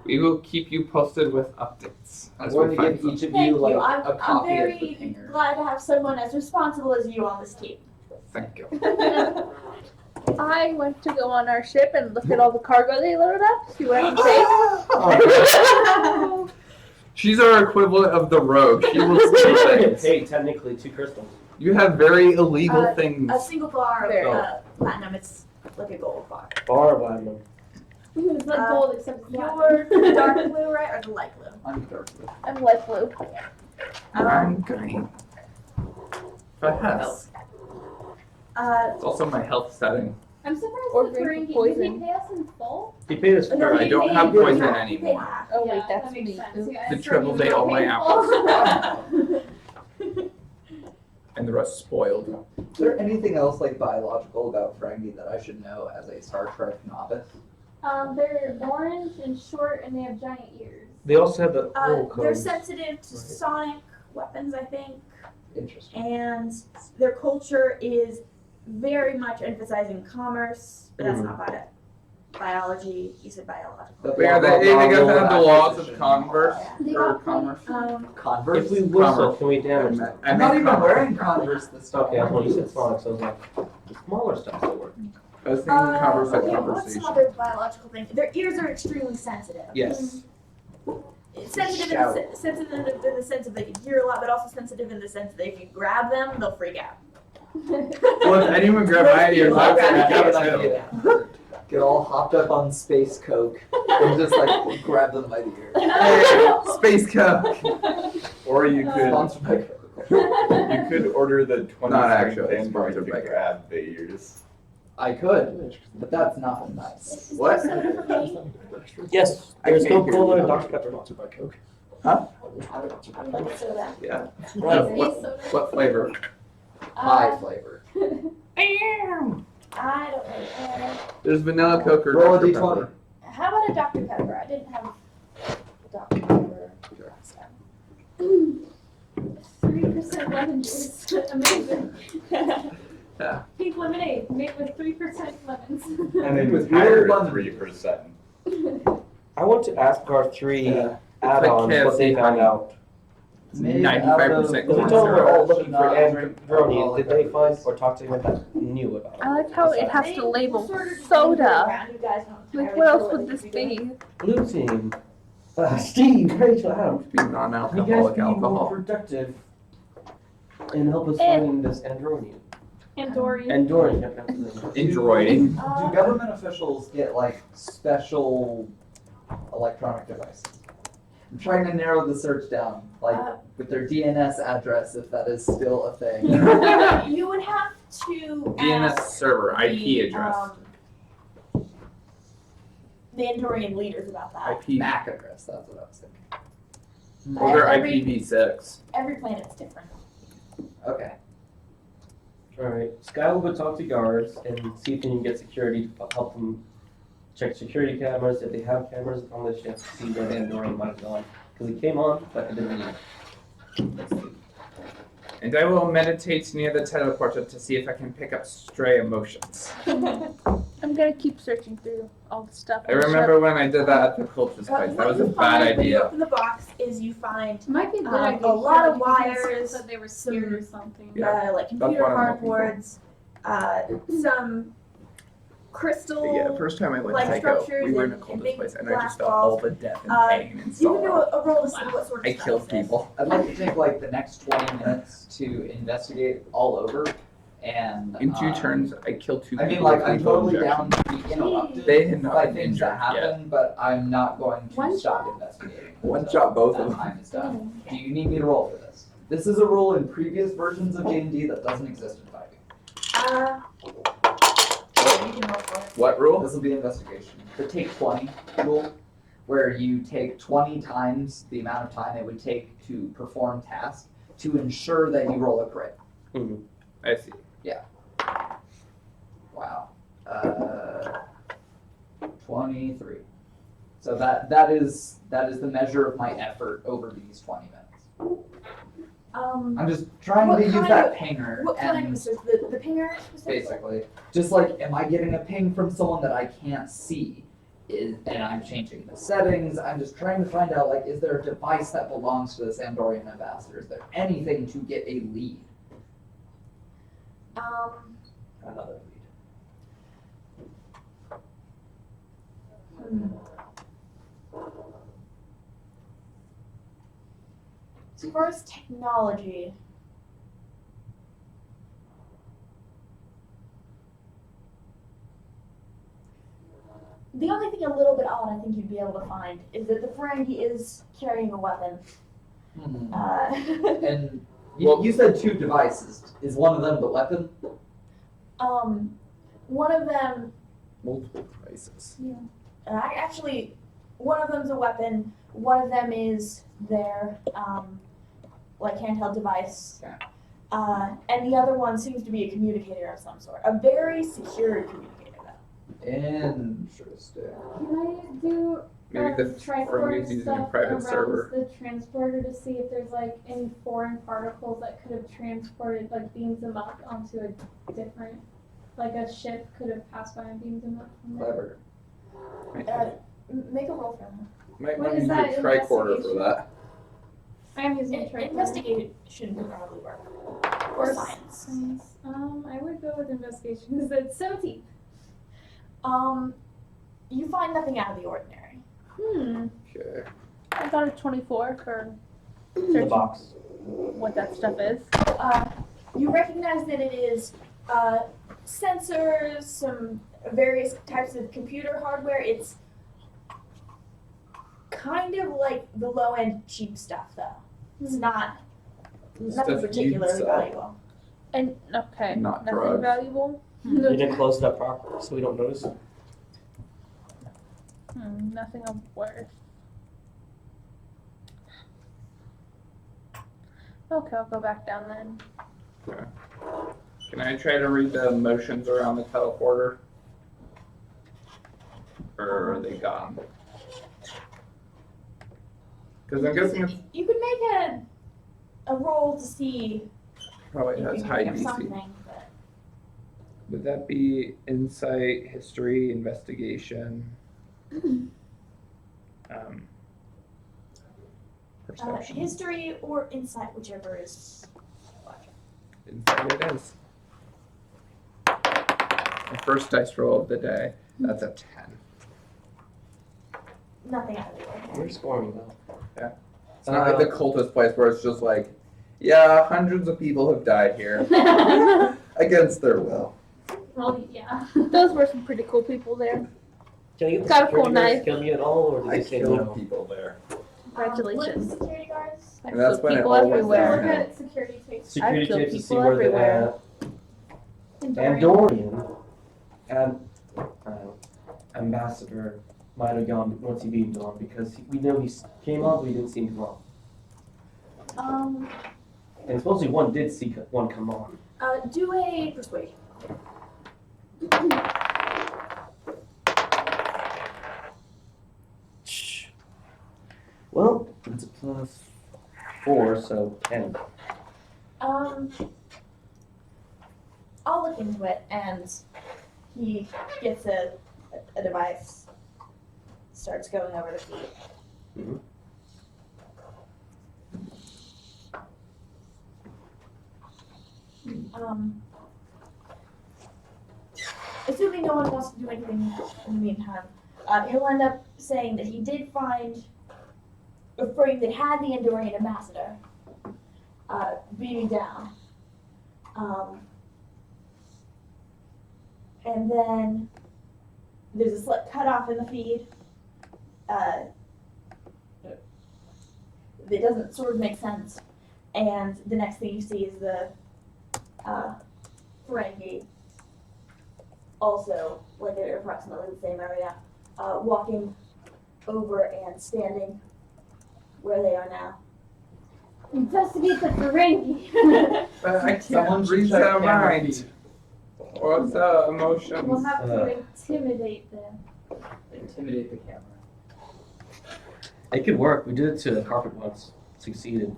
We will keep you posted with updates. I'm as going we to find give them. each of Thank you you. like I'm, a I'm copy of the very pinger. glad to have someone as responsible as you on this team. Thank you. I went to go on our ship and look at all the cargo they loaded up, see what I can take. She's our equivalent of the rogue. She will steal things. Hey, technically 2 crystals. You have very illegal things. A single bar Very. of platinum, it's like a gold bar. Bar of Admiral. It's like gold except it's black. You're the dark blue, right? Or the light blue? I'm dark blue. I'm light blue. I'm green. Perhaps. It's also my health setting. I'm surprised Or that green Ferengi, for did he poison. pay us in full? He paid us No, for I he don't paid have you poison half. He paid anymore. half. Oh wait, Yeah, that's that makes me. sense. Oops. Yeah, The so triple you day were all my paid apples. full. And the rest spoiled. Is there anything else like biological about Ferengi that I should know as a Star Trek novice? They're orange and short and they have giant ears. They also have the roll They're codes. sensitive to sonic weapons, I think, Interesting. and their culture is very much emphasizing commerce, but that's not biology. You said biological. But Yeah, blah, they blah, guys blah, have the blah, laws of acquisition. converse They or got commerce. Converse? If we whistle, Commerce. can we damage them? I I'm not meant even commerce. wearing Converse this time. Okay, well, you said sonic, so I was like, the smaller stuff still work. I was thinking converse like okay, what's conversation. some other biological thing? Their ears are extremely sensitive. Yes. It's sensitive Shout. sensitive in the sense of they can hear a lot, but also sensitive in the sense that if you grab them, they'll freak out. Well, if anyone grab my ears, Most I'd people freak grab out your ears. too. Get all hopped up on space coke and just like grab them by the ear. Hey, space coke. Or you could Sponsored by Coca-Cola. you could order the 20 Not string actually, it's Android sponsored to by grab the ears. I could, but that's not nice. What? Yes, there's Coca-Cola and Dr. Pepper. I'm gonna say that. Yeah. Right. What flavor? High flavor. I don't know. There's vanilla coke or Roll a Dr. D20. Pepper. How about a Dr. Pepper? I didn't have a Dr. Pepper last time. 3% lemon juice. Amazing. Yeah. Pink lemonade made with 3% lemons. And an With entire real lemon. 3%. I want to ask our 3 Yeah. add-ons Like what they KFC found honey. out. Made 95% out of Because we told them we're all looking for non-drink Androni. alcoholic Did they find beverages. or talk to anyone that knew about it? I like how it has They to label sort of just soda. around. You guys don't Like, entirely what else know would they this could doing. be? Blue team. Steve, Rachel, Adam. Be Can you guys non-alcoholic be more alcohol. productive and help us And- find this Andronian? Andorian. Andorian, can't pronounce his name. Android. Do government officials get like special electronic devices? I'm trying to narrow the search down, like with their DNS address, if that is still a thing. You would have to DNS ask server, IP the, address. the Andorian leaders about that. IP. MAC address, that's what I was thinking. Well, they're Every- IPv6. Every planet's different. Okay. Alright, Sky will go talk to guards and see if they can get security to help them check security cameras, if they have cameras on the ship, to see where the Andorian might have gone. Because it came on, but it didn't leave. And I will meditate near the teleporter to see if I can pick up stray emotions. I'm gonna keep searching through all the stuff. I remember when I did that at the cultist place. That was a bad When you idea. open the box, is you find Might be a good a idea. lot here, of like, in case someone wires, said they were scared or something. Yeah, like computer what I'm looking for. hardboards, some crystal. Yeah, first time I went like psycho, structures we were in a and cultist big place, and I glass just felt walls. all the death and pain and You can do sorrow. a roll to see what sort of I spell killed this is. people. I'd like to take like the next 20 minutes to investigate all over, and In 2 turns, I killed 2 I people. mean, like, with I'm lethal totally injection. down to be interrupted They had not by been things that injured yet. happen, but I'm not going to One stop shot? investigating. One until shot, both that of them. time is done. Do you need me to roll for this? This is a rule in previous versions of D&D that doesn't exist in 5e. You can roll for it. What rule? This will be investigation. The take 20 rule, where you take 20 times the amount of time it would take to perform tasks to ensure that you roll a crit. I see. Wow. 23. So that is the measure of my effort over these 20 minutes. I'm just trying What to use kind that of- pinger What kind and of the pinger specifically? basically just like, am I getting a ping from someone that I can't see? And I'm changing the settings. I'm just trying to find out, like, is there a device that belongs to this Andorian ambassador? Is there anything to get a lead? Another lead. As far as technology, the only thing a little bit odd I think you'd be able to find is that the Ferengi is carrying a weapon. Hmm. Uh, And you said 2 devices. Is one of them the weapon? one of them, Multiple devices. actually, one of them's a weapon. One of them is their like handheld device. Okay. And the other one seems to be a communicator of some sort, a very secure communicator. Interesting. Can I do Maybe the tricorder Fermi is using a stuff private around server. the transporter to see if there's like any foreign particles that could have transported, like beams them up onto a different, like a ship could have passed by and beamed them up from there. Clever. Make a roll for them. Might What want to is use that, your tricorder for investigation? that. I am using a tricorder. Investigation would probably work. Or science. I would go with investigation because it's 17. You find nothing out of the ordinary. Okay. I got a 24 for The searching box. what that stuff is. You recognize that it is sensors, some various types of computer hardware. It's kind of like the low-end cheap stuff, though. It's not nothing Stuff you'd particularly sell. valuable. And okay, Not nothing drugs. valuable. You didn't close it up properly, so we don't notice. Nothing of worth. Okay, I'll go back down then. Can I try to read the motions around the teleporter? Or are they gone? Because I'm guessing it's You could make a roll to see probably if you has can high pick up DC. something. But Would that be insight, history, investigation? Perception. history or insight, whichever is larger. Insight it is. The first dice roll of the day. That's a 10. Nothing out of the ordinary. We're scoring well. It's not like the cultist place where it's just like, yeah, hundreds of people have died here against their will. Well, yeah. Those were some pretty cool people there. Can I get the Got a cool security guards knife. to kill me at all, or did I they say killed no? people there. Congratulations. Security guards. I And that's killed when it people all went everywhere. Look downhill. at security tapes. Security killed tapes to see people where everywhere. the Andorian and ambassador might have gone once he beamed on, because we know he came on, but we didn't see him come on. And supposedly one did see one come on. Do a persuasion. Well, it's a +4, so 10. I'll look into it, and he gets a device, starts going over the feed. Mhm. Assuming no one wants to do anything in the meantime, he'll end up saying that he did find a frame that had the Andorian ambassador beaming down. And then there's a slight cutoff in the feed. That doesn't sort of make sense. And the next thing you see is the Ferengi, also like at approximately the same area, walking over and standing where they are now. Investigate the Ferengi. But I Someone can't should read check their camera mind. feed. What's the emotions? We'll have to intimidate them. Intimidate the camera. It could work. We did it to the carpet once. Succeeded.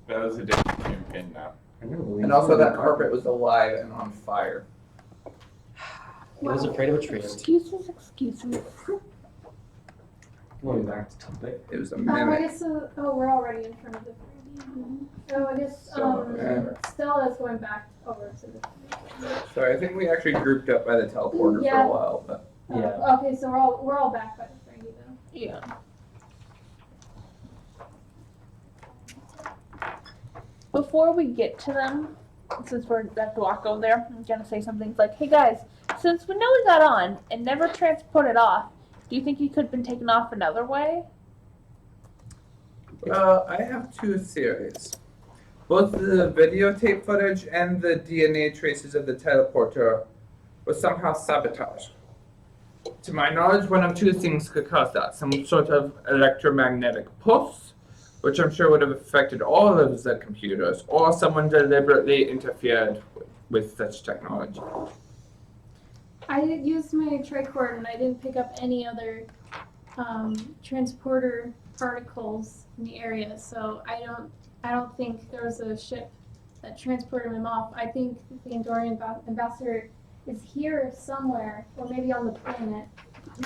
That was a different campaign now. I never believed And also it. that carpet was alive and on fire. I was afraid of a tree. Excuses, excuses. Going back to topic. It was a I mimic. guess we're already in front of the Ferengi. Oh, I guess So, Stella's going back over to the. So I think we actually grouped up by the teleporter for Yeah. a while, but Yeah. Okay, so we're all back by the Ferengi though. Yeah. Before we get to them, since we're about to walk over there, I'm gonna say something like, "Hey guys, since we know we got on and never transported off, do you think you could have been taken off another way?" I have two theories. Both the videotape footage and the DNA traces of the teleporter were somehow sabotaged. To my knowledge, one of two things could cause that. Some sort of electromagnetic pulse, which I'm sure would have affected all of the computers, or someone deliberately interfered with such technology. I used my tricord and I didn't pick up any other transporter particles in the area, so I don't think there was a ship that transported him off. I think the Andorian ambassador is here somewhere, or maybe on the planet.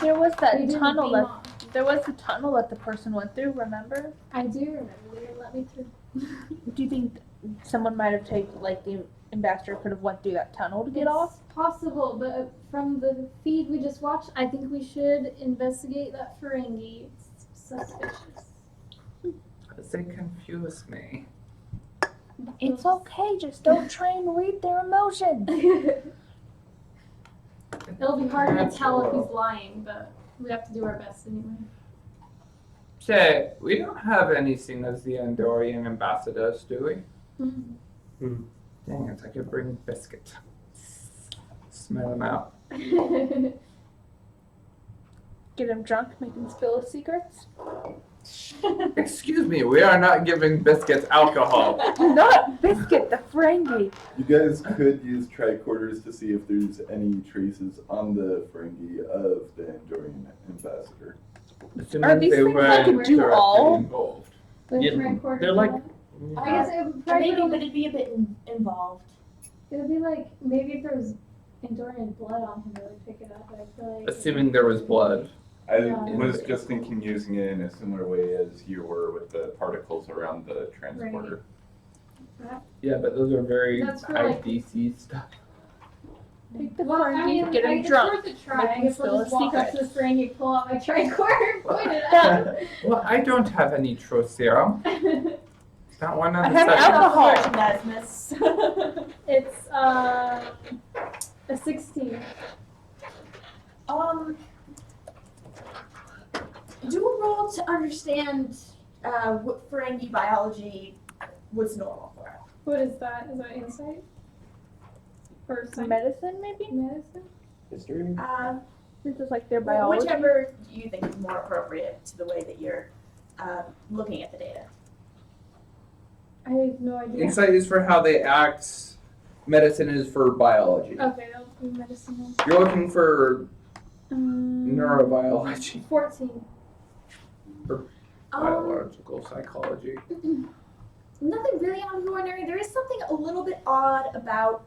There was They that didn't tunnel beam that off. there was the tunnel that the person went through. Remember? I do remember they didn't let me through. Do you think someone might have taken, like the ambassador could have went through that tunnel to get off? It's possible, but from the feed we just watched, I think we should investigate that Ferengi. It's suspicious. They confuse me. It's okay. Just don't try and read their emotions. It'll be harder to tell if Natural. he's lying, but we have to do our best anyway. Say, we don't have anything as the Andorian ambassadors, do we? Dang it, I could bring biscuit. Smell them out. Get him drunk, make him spill his secrets. Excuse me, we are not giving biscuits alcohol. Not biscuit, the Ferengi. You guys could use tricorders to see if there's any traces on the Ferengi of the Andorian ambassador. Assuming Are these they things were I can do directly all? involved. The Yeah, tricorder they're like- I guess it would probably Maybe, but it'd be a bit involved. it would be like maybe if there was Andorian blood on him, they would pick it up. But I feel like Assuming there was blood. I Yeah. was just thinking using it in a similar way as you were with the particles around the transporter. Yeah, but those are very That's for, high like- DC stuff. Make the well, I Ferengi mean, get him it's drunk. worth a try. Make I him guess spill we'll his just walk up to secrets. this Ferengi, pull out my tricorder, and point it at Well, I don't have any true serum. him. Not one I on the have second. alcohol. Merchandise, miss. It's a 16. Do a roll to understand what Ferengi biology was normal for. What is that? Is that insight? Or science? Medicine, maybe? Medicine? History? This is like their biology. Whichever you think is more appropriate to the way that you're looking at the data. I have no idea. Insight is for how they act. Medicine is for biology. Okay, that'll be medicine then. You're looking for neurobiology, 14. biological psychology. Nothing really out of the ordinary. There is something a little bit odd about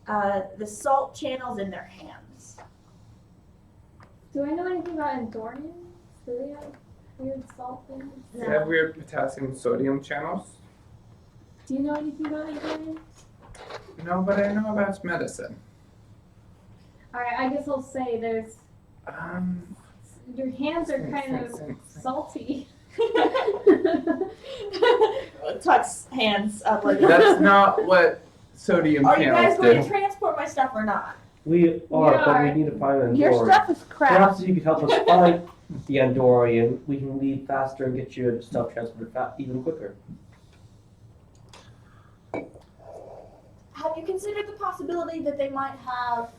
the salt channels in their hands. Do I know anything about Andorians? Do they have weird salt things? They have weird potassium sodium channels. Do you know anything about Andorians? No, but I know about medicine. Alright, I guess I'll say there's. Your hands are kind of salty. Tuck's hands up like That's not what sodium Are you guys channels going to do. transport my stuff or not? We are, but are. we need to find an Your Andorian. stuff is crap. Perhaps if you could help us find the Andorian, we can leave faster and get your stuff transported even quicker. Have you considered the possibility that they might have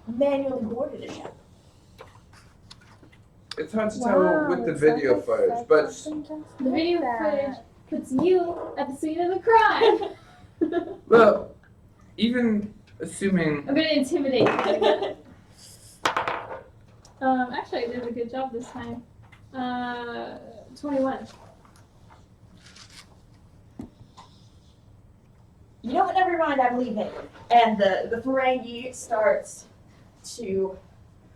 manually boarded a ship? It's hard to tell with the video footage, but The video footage puts you at the scene of the crime. well, even assuming I'm gonna intimidate you. Actually, I did a good job this time. 21. You know what? Never mind. I'm leaving. And the Ferengi starts to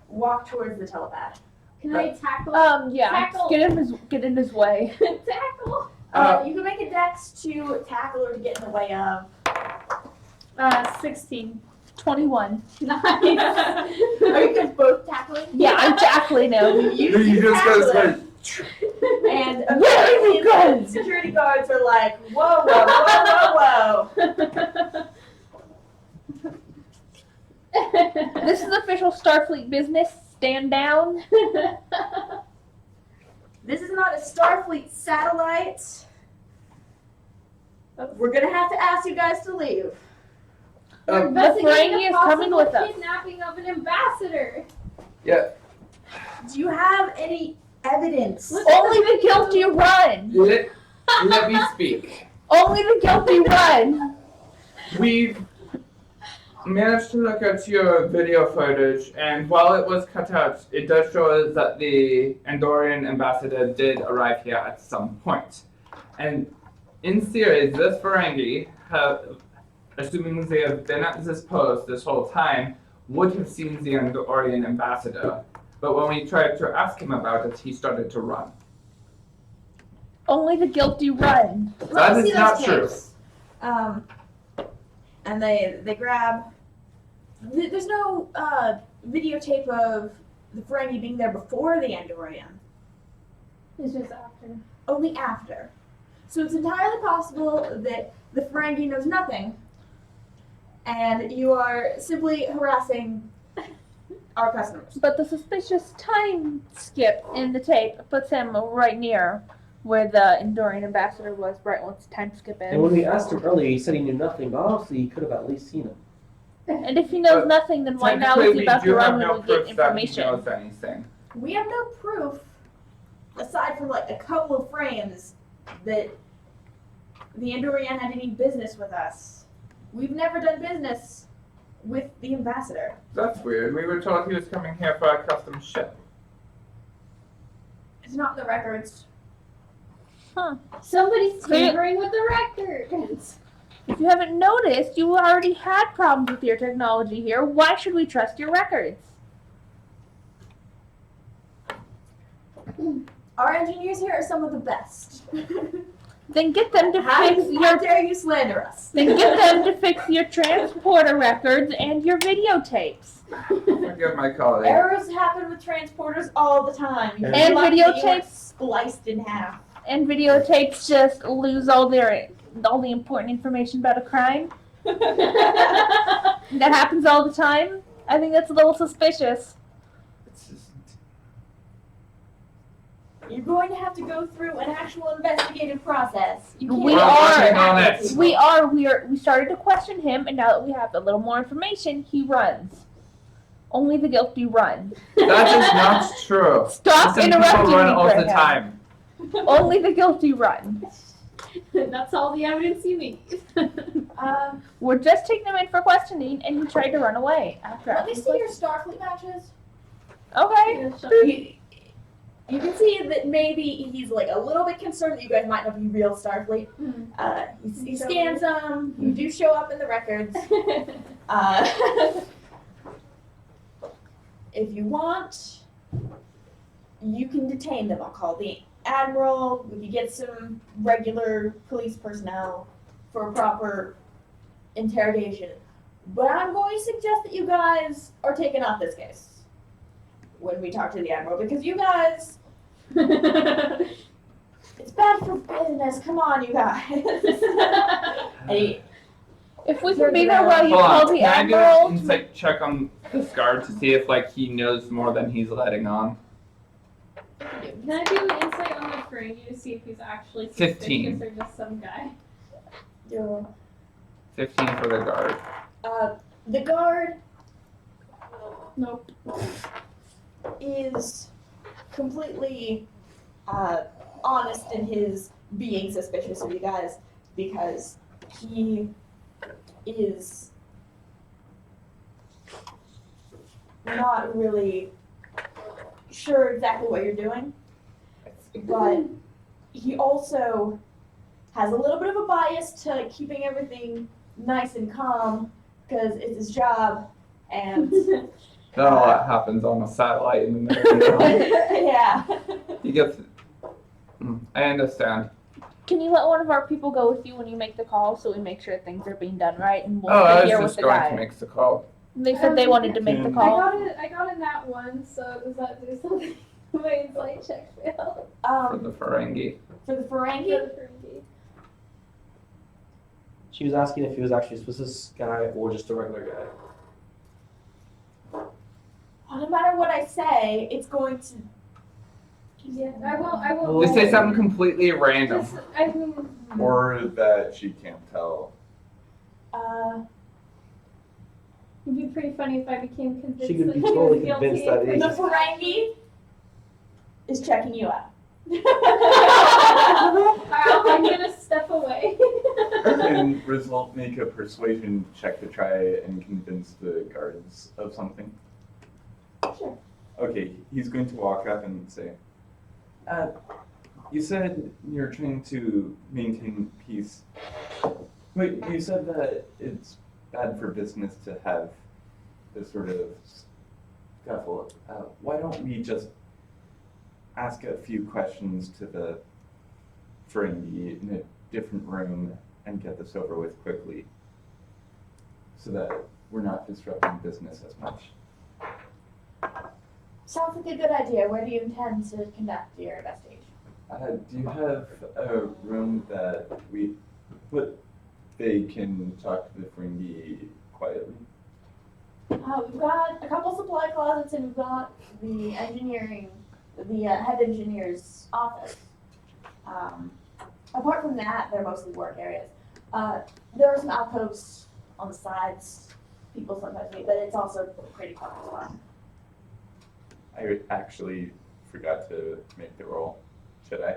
walk towards the telepath. Can I tackle? Yeah. Tackle. Get in his way. Tackle. You can make a dex to tackle or to get in the way of. 16. 21. Nice. Are you guys both tackling? Yeah, I'm tackling him. You just tackle goes him. And Very immediately good. the security guards are like, whoa, whoa, whoa, whoa, whoa. This is official Starfleet business. Stand down. This is not a Starfleet satellite. We're gonna have to ask you guys to leave. We're Um, the investigating Ferengi a is coming possible with us. kidnapping of an ambassador. yeah, Do you have any evidence? Only the guilty run. let me speak. Only the guilty run. We've managed to look at your video footage, and while it was cut out, it does show that the Andorian ambassador did arrive here at some point. And in theory, this Ferengi, assuming they have been at this post this whole time, would have seen the Andorian ambassador. But when we tried to ask him about it, he started to run. Only the guilty run. Let That me is see not those true. tapes. And they grab. There's no videotape of the Ferengi being there before the Andorian. It's just after. Only after. So it's entirely possible that the Ferengi knows nothing, and you are simply harassing our customers. But the suspicious time skip in the tape puts him right near where the Andorian ambassador was right once time skip And when in. we asked him earlier, he said he knew nothing, but obviously he could have at least seen him. And if he knows But nothing, then why now Technically, is he we about to do have run when no we get proof that he information? knows anything. We have no proof, aside from like a couple of frames, that the Andorian had any business with us. We've never done business with the ambassador. That's weird. We were told he was coming here for a custom ship. It's not in the records. Somebody's tampering with the records. If you haven't noticed, you already had problems with your technology here. Why should we trust your records? Our engineers here are some of the best. Then get them to How fix how your dare you slander us? then get them to fix your transporter records and your videotapes. Forgive my colleague. Errors happen with transporters all the time. You And feel like they videotapes? weren't spliced in half. And videotapes just lose all the important information about a crime. That happens all the time. I think that's a little suspicious. It's just, You're going to have to go through an actual investigative process. You can't We We're are. working on it. We started to question him, and now that we have a little more information, he runs. Only the guilty run. that is not true. Stop Innocent interrupting people run me, all the Graham. time. Only the guilty run. That's all the evidence you need. We're just taking him in for questioning, and he tried to run away after Let me asking see your questions. Starfleet badges. Okay. You can see that maybe he's like a little bit concerned that you guys might not be real Starfleet. He scans them. You do show up in the records. if you want, you can detain them. I'll call the admiral. We can get some regular police personnel for a proper interrogation. But I'm going to suggest that you guys are taken off this case when we talk to the admiral, because you guys, it's bad for business. Come on, you guys. Hey, If we can be there while you Hold on, call the can I do admiral. an insight check on this guard to see if like he knows more than he's letting on? Can I do an insight on the Ferengi to see if he's actually 15. suspicious or just some guy? 15 for the guard. The guard Nope. is completely honest in his being suspicious of you guys, because he is not really sure exactly what you're doing, but he also has a little bit of a bias to keeping everything nice and calm because it's his job, and Not a lot happens on a satellite in the middle. yeah. He gets. I understand. Can you let one of our people go with you when you make the call so we make sure things are being done right and we'll Oh, I stay was here with just the going guy? to make the call. They said they wanted to make the I call. got a nat 1, so does that do something? My insight check failed. For the Ferengi. For the Ferengi, For the Ferengi. She was asking if he was actually a suspicious guy or just a regular guy. well, no matter what I say, it's going to. Yeah, I will. Well, Just say something completely random. Just, I mean, Or that she can't tell. it'd be pretty funny if I became convinced She could that be he was totally guilty. convinced that he- The Ferengi is checking you out. I'm gonna step away. Can Result make a persuasion check to try and convince the guards of something? Sure. Okay, he's going to walk up and say, you said you're trying to maintain peace. Wait, you said that it's bad for business to have this sort of scuffle. Why don't we just ask a few questions to the Ferengi in a different room and get this over with quickly so that we're not disrupting business as much? Sounds like a good idea. Where do you intend to conduct your investigation? Do you have a room that they can talk to the Ferengi quietly? We've got a couple supply closets, and we've got the head engineer's office. Apart from that, they're mostly work areas. There are some alcoves on the sides. People sometimes meet, but it's also pretty public spot. I actually forgot to make the roll. Should I?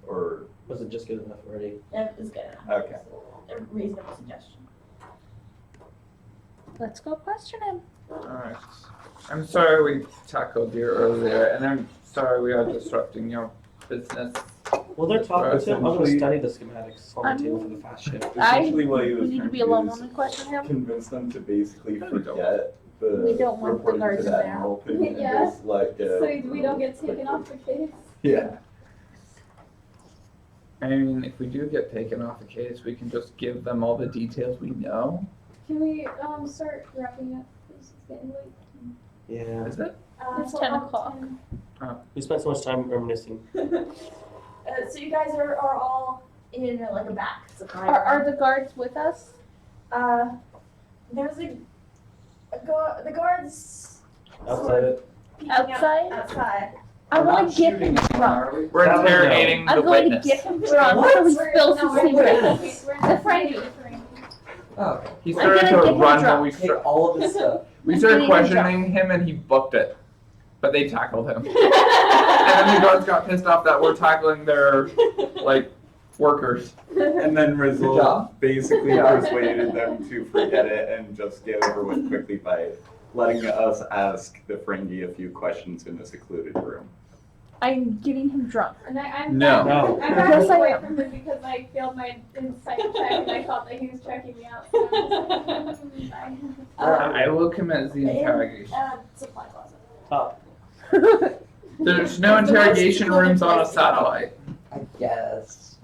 Or Was it just good enough already? It was good enough. Okay. A reasonable suggestion. Let's go question him. Alright. I'm sorry we tackled you earlier, and I'm sorry we are disrupting your business. Well, they're talking to him. I'm going to Essentially- study the schematics on the table for the fast ship. essentially what he We was need to trying be to do alone is when we question him. convince them to basically No, we don't. forget the We don't want the reporting guards to in the there. Admiral thing and Yeah. just like So we don't get taken off the case. Yeah. I mean, if we do get taken off the case, we can just give them all the details we know. Can we start wrapping up? It's getting late. Yeah. Is it? It's So 10 I'll- o'clock. We spent so much time reminiscing. So you guys are all in like a back supply. Are the guards with us? There's the guards Outside it. peeking out Outside? outside. I want to get him drunk. We're That we interrogating I'm the going witness. to get him drunk so he spills his secrets. We're The Ferengi. Oh, He I'm started gonna to get him run when drunk. we take all of this stuff. we started Getting him questioning him and he booked it. But they tackled him. And then the guards got pissed off that we're tackling their like workers. And then job. Result basically persuaded them to forget it and just get over with quickly by letting us ask the Ferengi a few questions in a secluded room. I'm getting him drunk. And I'm No. No. I'm Yes, backing I away am. from him because I failed my insight check and I thought that he was checking me out. So I was like, I will commence the interrogation. Supply closet. Top. There's no The most interrogation secluded rooms on a place to go. satellite. I guess.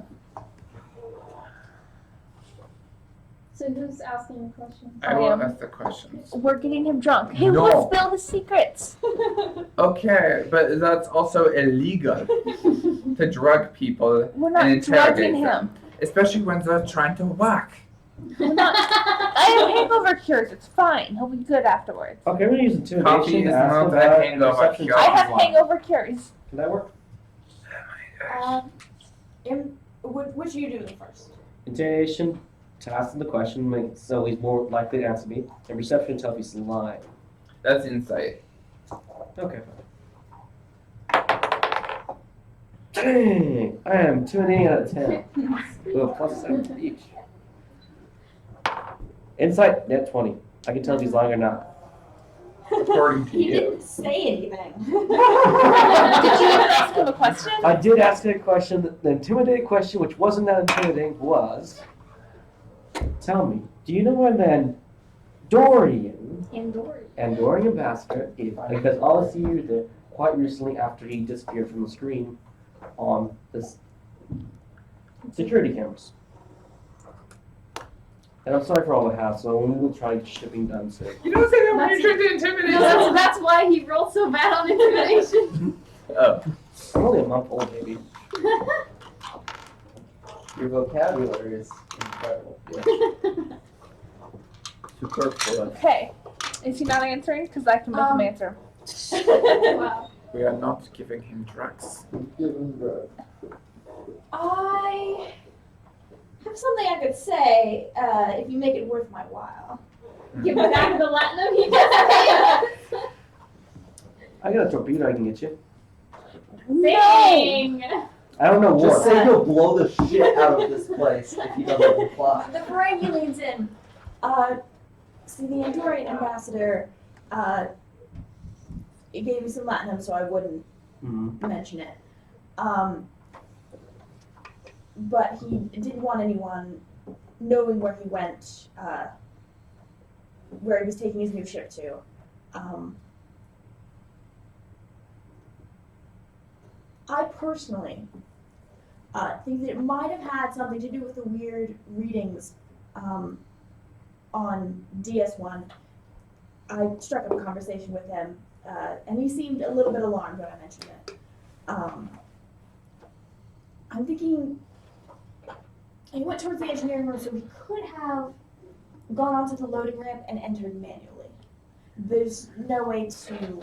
So who's asking the question? I I will am. ask the questions. We're getting him drunk. He No. won't spill the secrets. Okay, but that's also illegal to drug people We're and not interrogate drugging them, him. especially when they're trying to whack. We're not. I have hangover cures. It's fine. He'll be good afterwards. Okay, we're gonna use Coffee intimidation is to ask not him that about hangover perception cure. I checks have he's lying. hangover cures. Can that work? What should you do first? Intimidation to ask him the question, make it so he's more likely to answer me, and perception to tell if he's lying. That's insight. Okay, fine. Dang! I am 2 out of 10. With a +7 to each. Insight, net 20. I can tell if he's lying or not. According to He you. didn't say anything. Did you even ask him a question? I did ask a question, the intimidating question, which wasn't that intimidating, was, tell me, do you know where Andorian ambassador is? Because all I see you there quite recently after he disappeared from the screen on the security cameras. And I'm sorry for all the hassle, and we will try shipping done soon. You don't say that when you're trying to intimidate someone. That's why he rolled so bad on intimidation. Oh. I'm only a month old, baby. Your vocabulary is incredible. Superfluous. Okay. Is he not answering? Because I can make him answer. Wow. We are not giving him drugs. I have something I could say if you make it worth my while. Give him back the Latinum he just I got a torpedo I can get you. Dang. I don't know Just what. say he'll blow the shit out of this place if he doesn't reply. The Ferengi leans in. See, the Andorian ambassador it gave me some Latinum so I wouldn't Mhm. mention it. But he didn't want anyone knowing where he went, where he was taking his new ship to. I personally think that it might have had something to do with the weird readings on DS1. I struck up a conversation with him, and he seemed a little bit alarmed when I mentioned it. I'm thinking he went towards the engineering room, so he could have gone onto the loading ramp and entered manually. There's no way to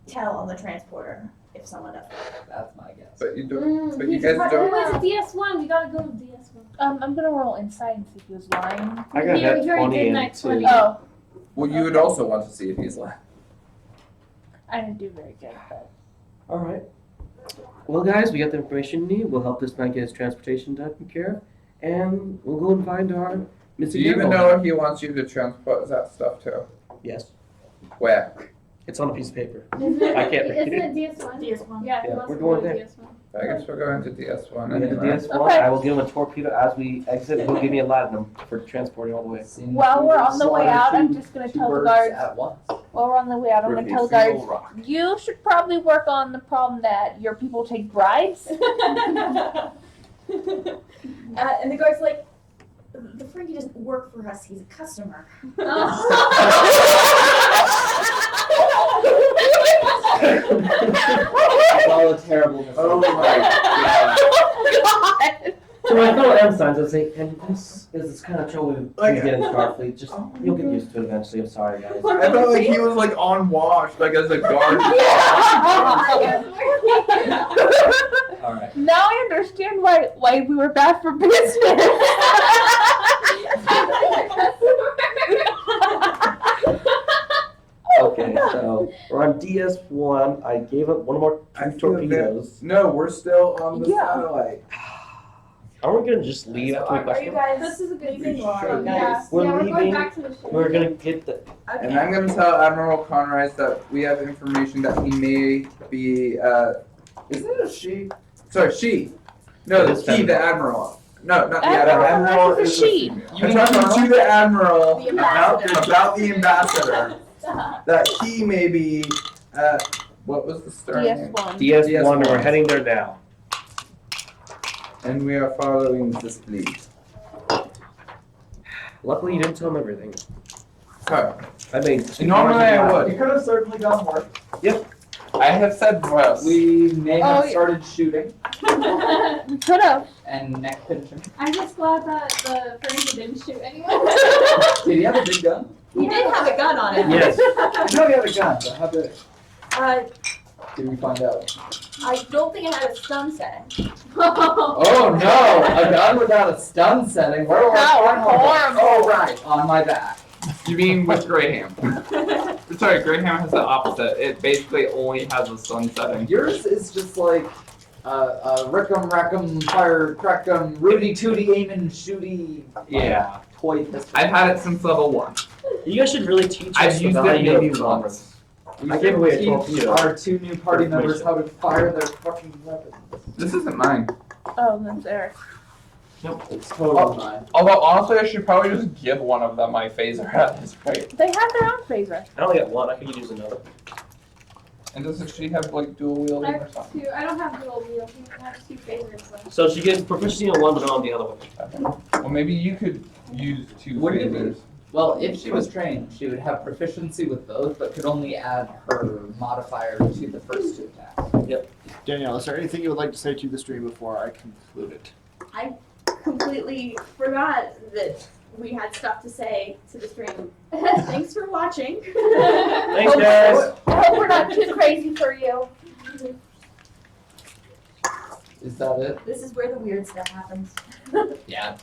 tell on the transporter if someone does that. That's my guess. But you don't. But you guys Who don't. was DS1? We gotta go to DS1. I'm gonna roll inside and see if he was lying. I got Here, that here, 20 did and night 2. 20. Oh, Well, you would also want to see if he's lying. I didn't do very good, but Alright. Well, guys, we got the information we need. We'll help this man get his transportation taken care of. And we'll go and find our Do missing you even hero. know where he wants you to transport that stuff to? Yes. Where? It's on a piece of paper. Isn't it, I can't read isn't it DS1? DS1. Yeah, he Yeah, wants we're to going go to there. DS1. I guess we're going to DS1 We have the anyway. DS1. Okay. I will give him a torpedo as we exit. He'll give me a Latinum for transporting all the way. while we're on the way out, I'm just gonna Two tell the birds guards. at once. While we're on the way out, I'm With gonna a tell the guards. single rock. You should probably work on the problem that your people take bribes. And the guard's like, the Ferengi doesn't work for us, he's a customer. All the terribleness. Oh my god. So my fellow M signs, I'll say, and this is this kind of trouble we Like- get in Starfleet. Just you'll get used to it eventually. I'm sorry, guys. I felt like he was like on watch, like as a guard. All right. Now I understand why we were bad for business. Okay, so we're on DS1. I gave up one more I two feel torpedoes. No, we're still on the Yeah. satellite. Are we gonna just leave after we Are you question? guys This is a good leaving thing. or are you Yeah. guys? We're We're leaving. going back to the ship. We're gonna get the. And Okay. I'm gonna tell Admiral Conrise that we have information that he may be. Is it a she? Sorry, she. No, It the is she, feminine. the admiral. No, not the Admiral admiral. Conrise is a she. I'm talking to the admiral The ambassador. about the ambassador. that he may be at, what was the star name? DS1. DS1, and we're DS1. heading there now. And we are following this lead. Luckily, you didn't tell him everything. Okay. I made. Normally I would. It could have certainly gone worse. I have said worse. We may Oh, have yeah. started shooting We could have. and neck pinching. I'm just glad that the Ferengi didn't shoot anyone. Did he have a big gun? He did have a gun on him. Yes. I know he had a gun, but how big? Uh, Did we find out? I don't think it had a stun setting. Oh no! A gun without a stun setting. Where do I How find one? horrible. Oh right, on my back. You mean with Graham? Sorry, Graham has the opposite. It basically only has a sun setting. Yours is just like Rickum Rackum Fire Crackum Rudy Tooty Aiming Shooty Yeah. toy pistol. I've had it since level 1. You guys should really teach us I've the used it value maybe of once. I gave away a Teach torpedo. our 2 new party members how to fire their fucking weapons. This isn't mine. Oh, that's Eric. It's totally mine. Although honestly, I should probably just give one of them my phaser at this point. They have their own phaser. I only got one. I could use another. And doesn't she have like dual I wielding or have something? two. I don't have dual wheel. I have 2 phasers. So she gets proficiency on one, but not on the other one. Well, maybe you could use 2 Wouldn't it be- phasers. Well, if she was trained, she would have proficiency with both, but could only add her modifier to the first 2 attacks. Danielle, is there anything you would like to say to the stream before I conclude it? I completely forgot that we had stuff to say to the stream. Thanks for watching. Thanks, guys. I hope we're not too crazy for you. Is that it? This is where the weird stuff happens. Yeah.